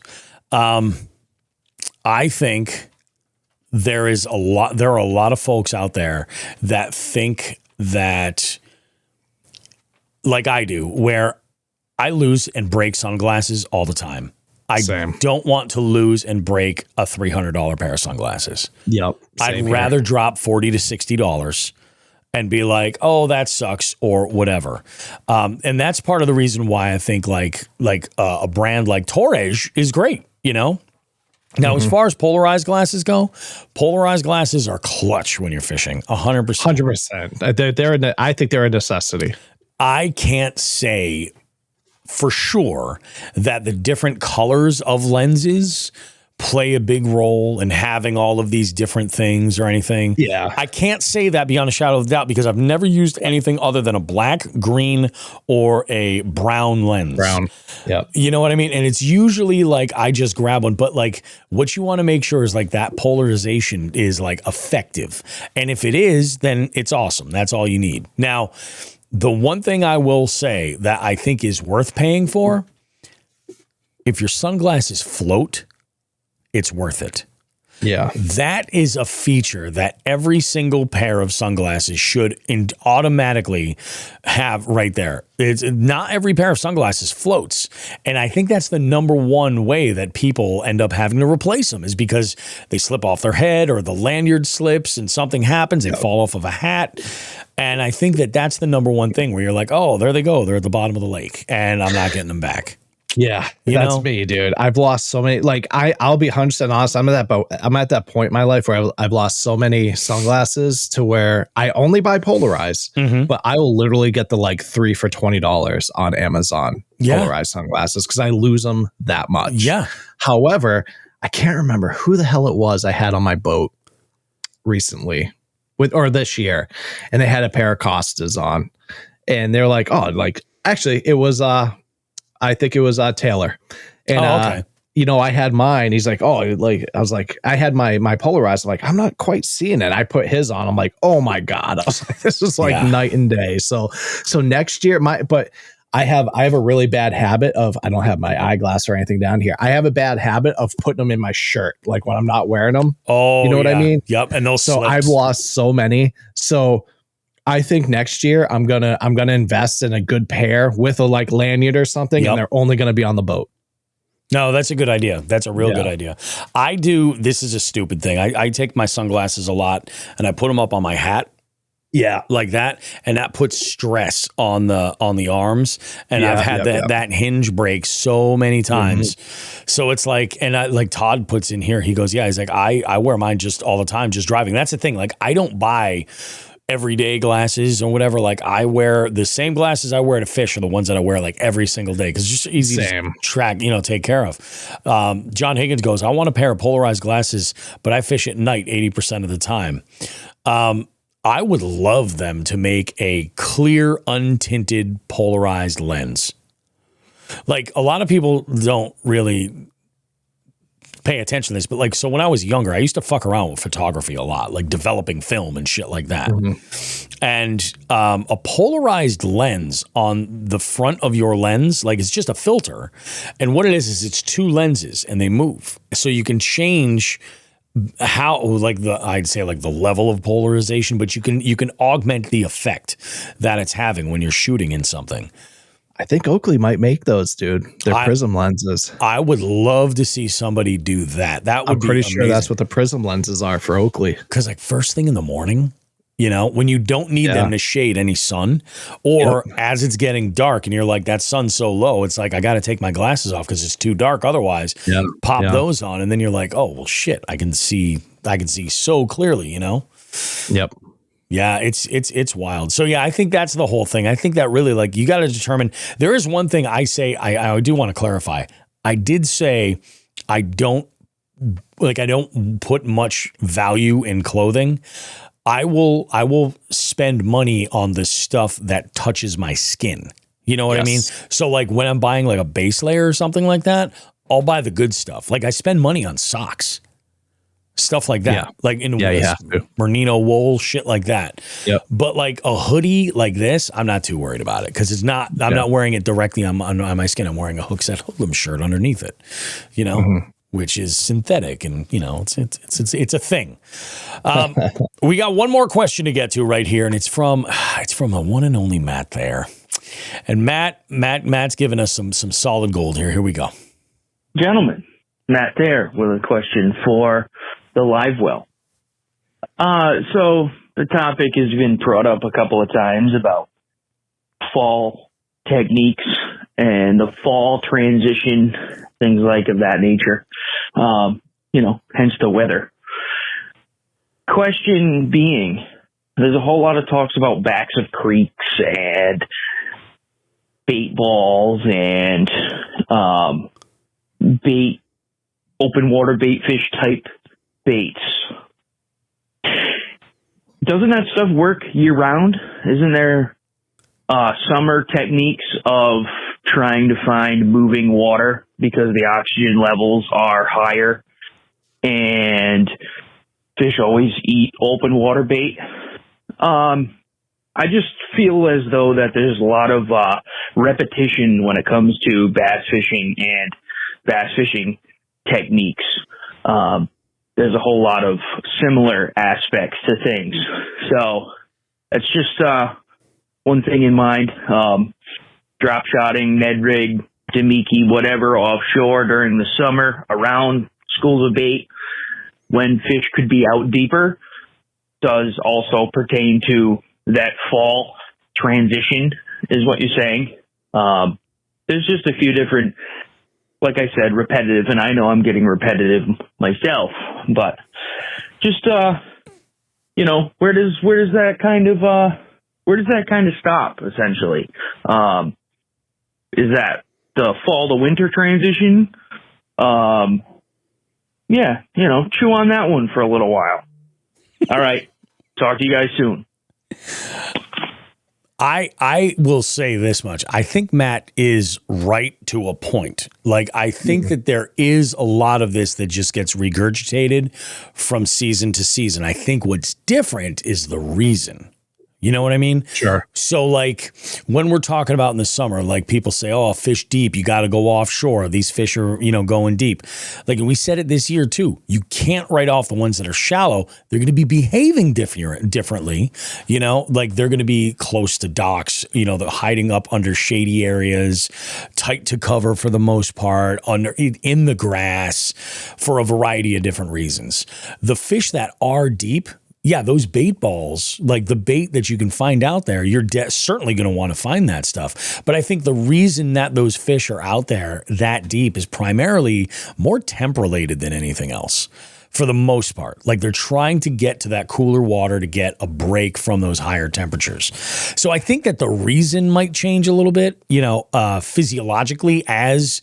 I think there are a lot of folks out there that think that, like I do, where I lose and break sunglasses all the time. I don't want to lose and break a $300 pair of sunglasses.
Yep.
I'd rather drop $40 to $60 and be like, oh, that sucks or whatever. And that's part of the reason why I think like a brand like Torres is great, you know? Now, as far as polarized glasses go, polarized glasses are clutch when you're fishing, 100%.
100%. I think they're a necessity.
I can't say for sure that the different colors of lenses play a big role in having all of these different things or anything.
Yeah.
I can't say that beyond a shadow of doubt because I've never used anything other than a black, green, or a brown lens.
Brown. Yeah.
You know what I mean? And it's usually like I just grab one, but like what you want to make sure is like that polarization is like effective. And if it is, then it's awesome. That's all you need. Now, the one thing I will say that I think is worth paying for, if your sunglasses float, it's worth it.
Yeah.
That is a feature that every single pair of sunglasses should automatically have right there. It's not every pair of sunglasses floats. And I think that's the number one way that people end up having to replace them is because they slip off their head or the lanyard slips and something happens. They fall off of a hat. And I think that that's the number one thing where you're like, oh, there they go. They're at the bottom of the lake and I'm not getting them back.
Yeah, that's me, dude. I've lost so many. Like I'll be 100% honest. I'm at that point in my life where I've lost so many sunglasses to where I only buy polarized, but I will literally get the like 3 for $20 on Amazon polarized sunglasses because I lose them that much.
Yeah.
However, I can't remember who the hell it was I had on my boat recently or this year, and they had a pair of Costas on, and they're like, oh, like actually it was I think it was Taylor. And, you know, I had mine. He's like, oh, like, I was like, I had my polarized. I'm like, I'm not quite seeing it. I put his on. I'm like, oh my God. I was like, this is like night and day. So next year, but I have a really bad habit of, I don't have my eyeglass or anything down here. I have a bad habit of putting them in my shirt. Like when I'm not wearing them.
Oh,
you know what I mean?
Yep. And those
So
slips.
I've lost so many. So I think next year I'm gonna invest in a good pair with a like lanyard or something, and they're only gonna be on the boat.
No, that's a good idea. That's a real good idea. I do. This is a stupid thing. I take my sunglasses a lot and I put them up on my hat. Yeah, like that, and that puts stress on the arms. And I've had that hinge break so many times. So it's like, and I like Todd puts in here. He goes, yeah. He's like, I wear mine just all the time, just driving. That's the thing. Like I don't buy everyday glasses or whatever. Like I wear the same glasses I wear to fish are the ones that I wear like every single day because it's just easy to track, take care of. John Higgins goes, I want a pair of polarized glasses, but I fish at night 80% of the time. I would love them to make a clear, untinted, polarized lens. Like a lot of people don't really pay attention to this, but like, so when I was younger, I used to fuck around with photography a lot, like developing film and shit like that. And a polarized lens on the front of your lens, like it's just a filter. And what it is it's two lenses and they move. So you can change how, like I'd say like the level of polarization, but you can augment the effect that it's having when you're shooting in something.
I think Oakley might make those, dude. They're prism lenses.
I would love to see somebody do that. That would be
pretty
amazing.
sure that's what the prism lenses are for Oakley.
Because like first thing in the morning, you know, when you don't need them to shade any sun, or as it's getting dark and you're like, that sun's so low, it's like, I got to take my glasses off because it's too dark otherwise. Pop those on, and then you're like, oh, well, shit, I can see so clearly, you know?
Yep.
Yeah, it's wild. So yeah, I think that's the whole thing. I think that really, like, you got to determine. There is one thing I say. I do want to clarify. I did say I don't put much value in clothing. I will spend money on the stuff that touches my skin. You know what I mean? So like when I'm buying like a base layer or something like that, I'll buy the good stuff. Like I spend money on socks. Stuff like that, like in merino wool, shit like that. But like a hoodie like this, I'm not too worried about it because it's not. I'm not wearing it directly on my skin. I'm wearing a Hookset Hoodlum shirt underneath it, you know, which is synthetic, and you know, it's a thing. We got one more question to get to right here, and it's from the one and only Matt there, and Matt's giving us some solid gold here. Here we go,
gentlemen. Matt there with a question for the livewell. So the topic has been brought up a couple of times about fall techniques and the fall transition, things like of that nature. You know, hence the weather. Question being, there's a whole lot of talks about backs of creeks and bait balls and bait, open water bait fish type baits. Doesn't that stuff work year round? Isn't there summer techniques of trying to find moving water because the oxygen levels are higher and fish always eat open water bait? I just feel as though that there's a lot of repetition when it comes to bass fishing and bass fishing techniques. There's a whole lot of similar aspects to things. So it's just one thing in mind. Drop shotting, Ned rig, Demiki, whatever, offshore during the summer around schools of bait when fish could be out deeper does also pertain to that fall transition is what you're saying. There's just a few different, like I said, repetitive, and I know I'm getting repetitive myself, but just, you know, where does that kind of stop essentially? Is that the fall to winter transition? Yeah, you know, chew on that one for a little while. All right. Talk to you guys soon.
I will say this much. I think Matt is right to a point. Like, I think that there is a lot of this that just gets regurgitated from season to season. I think what's different is the reason. You know what I mean?
Sure.
So like when we're talking about in the summer, like people say, oh, fish deep, you got to go offshore. These fish are, you know, going deep. Like, and we said it this year too. You can't write off the ones that are shallow. They're going to be behaving differently. You know, like they're going to be close to docks, you know, they're hiding up under shady areas, tight to cover for the most part, in the grass for a variety of different reasons. The fish that are deep, yeah, those bait balls, like the bait that you can find out there, you're certainly going to want to find that stuff. But I think the reason that those fish are out there that deep is primarily more temp-related than anything else, for the most part. Like they're trying to get to that cooler water to get a break from those higher temperatures. So I think that the reason might change a little bit, you know, physiologically as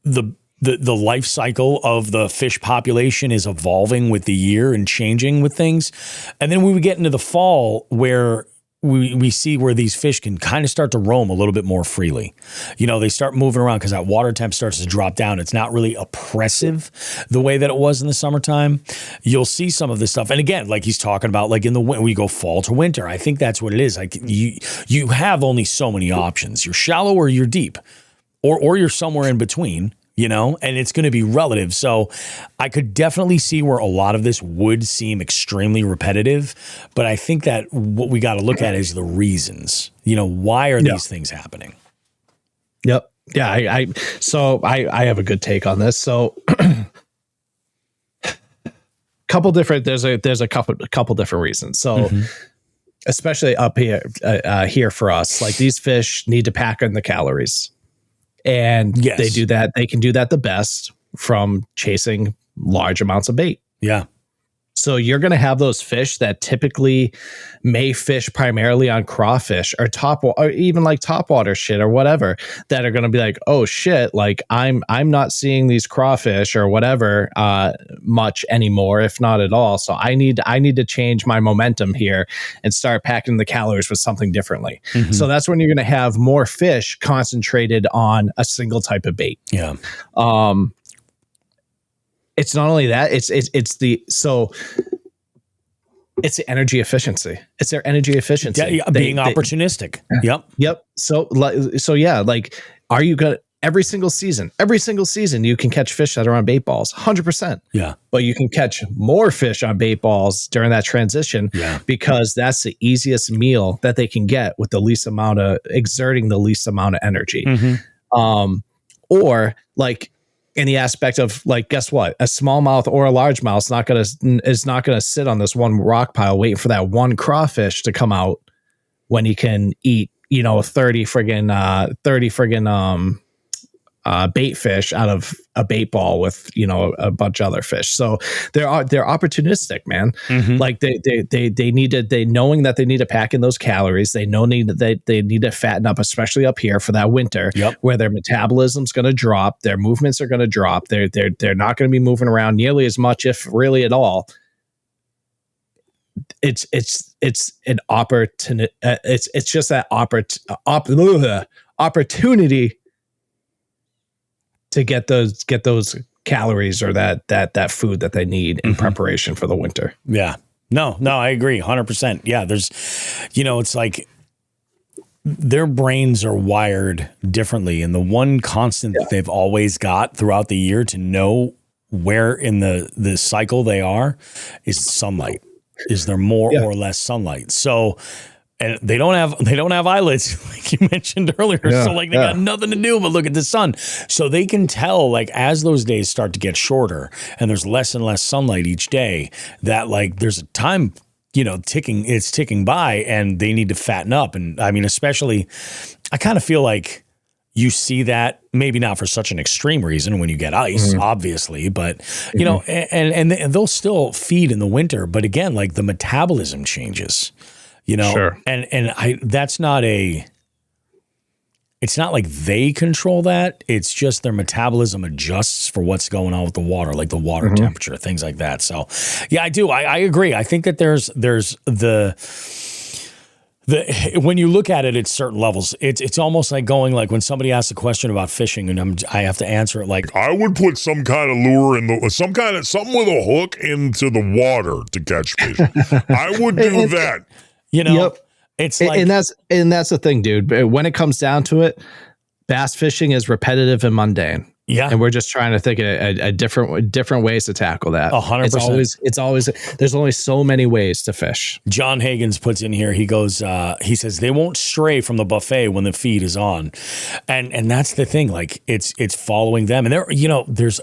the life cycle of the fish population is evolving with the year and changing with things. And then we would get into the fall where we see where these fish can kind of start to roam a little bit more freely. They start moving around because that water temp starts to drop down. It's not really oppressive the way that it was in the summertime. You'll see some of this stuff. And again, like he's talking about, like in the winter, we go fall to winter. I think that's what it is. Like you have only so many options. You're shallow or you're deep, or you're somewhere in between. And it's going to be relative. So I could definitely see where a lot of this would seem extremely repetitive, but I think that what we got to look at is the reasons. Why are these things happening?
Yep. Yeah. I have a good take on this. So there's a couple different reasons. So especially up here for us, like these fish need to pack in the calories. And they do that. They can do that the best from chasing large amounts of bait.
Yeah.
So you're going to have those fish that typically may fish primarily on crawfish or even like topwater shit or whatever, that are going to be like, oh shit, like I'm not seeing these crawfish or whatever much anymore, if not at all. So I need to change my momentum here and start packing the calories with something differently. So that's when you're going to have more fish concentrated on a single type of bait.
Yeah.
It's not only that, it's the energy efficiency. It's their energy efficiency.
Yeah, being opportunistic.
Yep. So yeah, like, are you gonna every single season you can catch fish that are on bait balls, 100%.
Yeah.
But you can catch more fish on bait balls during that transition because that's the easiest meal that they can get with the least amount of exerting the least amount of energy. Or like, in the aspect of like, guess what? A smallmouth or a largemouth is not gonna sit on this one rock pile waiting for that one crawfish to come out when he can eat 30 friggin' bait fish out of a bait ball with a bunch of other fish. So they're opportunistic, man. Like they knowing that they need to pack in those calories. They need to fatten up, especially up here for that winter, where their metabolism's going to drop, their movements are going to drop. They're not going to be moving around nearly as much, if really at all. It's an opportunity. It's just that opportunity to get those calories or that food that they need in preparation for the winter.
Yeah. No, I agree 100%. Yeah. There's, it's like their brains are wired differently. And the one constant that they've always got throughout the year to know where in the cycle they are is sunlight. Is there more or less sunlight? So, and they don't have eyelids, like you mentioned earlier. So like they got nothing to do but look at the sun. So they can tell, like, as those days start to get shorter and there's less and less sunlight each day, that like there's a time, ticking by, and they need to fatten up. And I mean, especially, I kind of feel like you see that maybe not for such an extreme reason when you get ice, obviously, but and they'll still feed in the winter. But again, like the metabolism changes.
Sure.
And that's not it's not like they control that. It's just their metabolism adjusts for what's going on with the water, like the water temperature, things like that. So yeah, I do. I agree. I think that there's the when you look at it at certain levels, it's almost like going, like when somebody asks a question about fishing and I have to answer it like,
I would put some kind of lure in something with a hook into the water to catch fish. I would do that.
It's like,
and that's the thing, dude. When it comes down to it, bass fishing is repetitive and mundane.
Yeah.
And we're just trying to think of different ways to tackle that.
100%.
It's always, there's only so many ways to fish.
John Hagens puts in here, he goes, he says, they won't stray from the buffet when the feed is on. And that's the thing. Like it's following them. And there, there's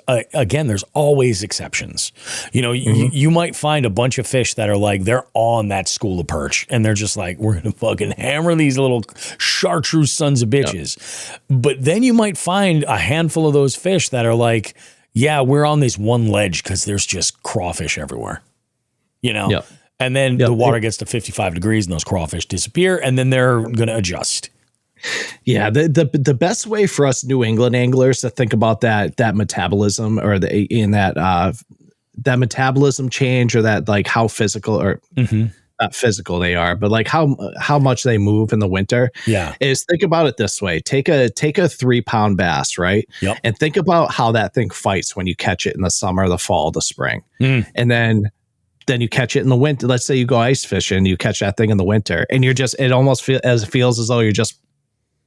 always exceptions. You might find a bunch of fish that are like, they're on that school of perch and they're just like, we're going to fucking hammer these little chartreuse sons of bitches. But then you might find a handful of those fish that are like, yeah, we're on this one ledge because there's just crawfish everywhere, and then the water gets to 55 degrees and those crawfish disappear, and then they're going to adjust.
Yeah, the best way for us New England anglers to think about that metabolism or that metabolism change, or that like how physical or not physical they are, but like how much they move in the winter.
Yeah.
Is think about it this way. Take a 3-pound bass, right?
Yep.
And think about how that thing fights when you catch it in the summer, the fall, the spring. And then you catch it in the winter. Let's say you go ice fishing, you catch that thing in the winter, and it almost feels as though you're just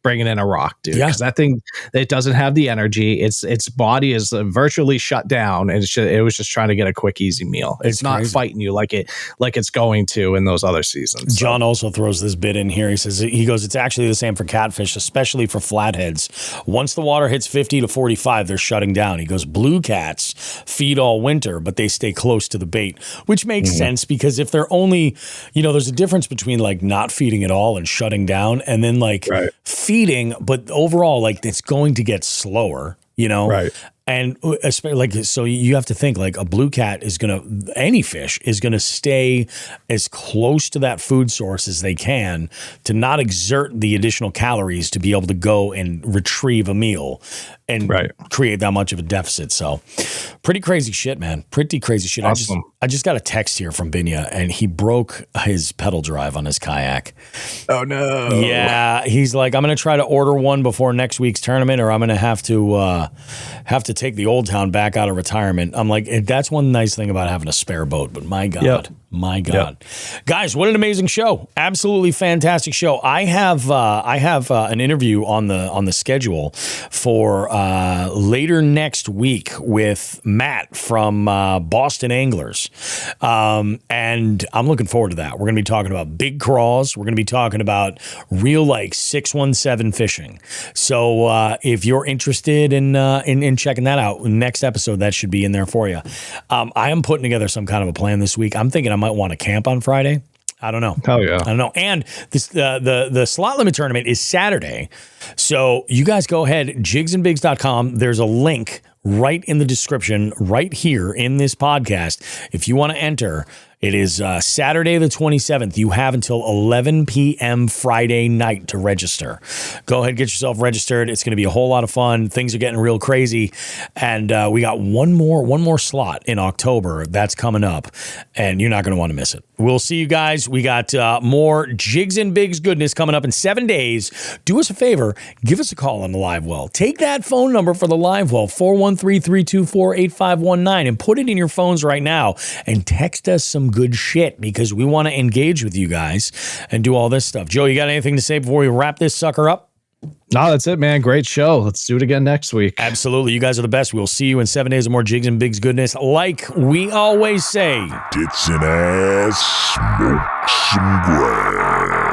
bringing in a rock, dude.
Yeah.
Because that thing, it doesn't have the energy. Its body is virtually shut down, and it was just trying to get a quick, easy meal. It's not
crazy.
fighting you like it's going to in those other seasons.
John also throws this bit in here. He goes, it's actually the same for catfish, especially for flatheads. Once the water hits 50 to 45, they're shutting down. He goes, blue cats feed all winter, but they stay close to the bait, which makes sense because if they're only, there's a difference between like not feeding at all and shutting down, and then like feeding, but overall, like it's going to get slower, Right. And especially like, so you have to think like a blue cat any fish is going to stay as close to that food source as they can to not exert the additional calories to be able to go and retrieve a meal and create that much of a deficit. So pretty crazy shit, man. Pretty crazy shit.
Awesome.
I just got a text here from Binya and he broke his pedal drive on his kayak.
Oh no.
Yeah. He's like, I'm going to try to order one before next week's tournament, or I'm going to have to take the Old Town back out of retirement. I'm like, that's one nice thing about having a spare boat, but my God. My God. Guys, what an amazing show. Absolutely fantastic show. I have an interview on the schedule for later next week with Matt from Boston Anglers. And I'm looking forward to that. We're going to be talking about big craws. We're going to be talking about real like 617 fishing. So if you're interested in checking that out, next episode, that should be in there for you. I am putting together some kind of a plan this week. I'm thinking I might want to camp on Friday. I don't know.
Hell yeah.
I don't know. And this the slot limit tournament is Saturday. So you guys go ahead, jigsandbigs.com. There's a link right in the description right here in this podcast. If you want to enter, it is Saturday the 27th. You have until 11 p.m. Friday night to register. Go ahead, get yourself registered. It's going to be a whole lot of fun. Things are getting real crazy. And we got one more slot in October that's coming up, and you're not going to want to miss it. We'll see you guys. We got more Jigs and Bigs goodness coming up in 7 days. Do us a favor. Give us a call on the live well. Take that phone number for the live well, 413-324-8519, and put it in your phones right now and text us some good shit because we want to engage with you guys and do all this stuff. Joe, you got anything to say before we wrap this sucker up?
No, that's it, man. Great show. Let's do it again next week.
Absolutely. You guys are the best. We'll see you in 7 days of more Jigs and Bigs goodness. Like we always say,
tits and ass, smoke some grass.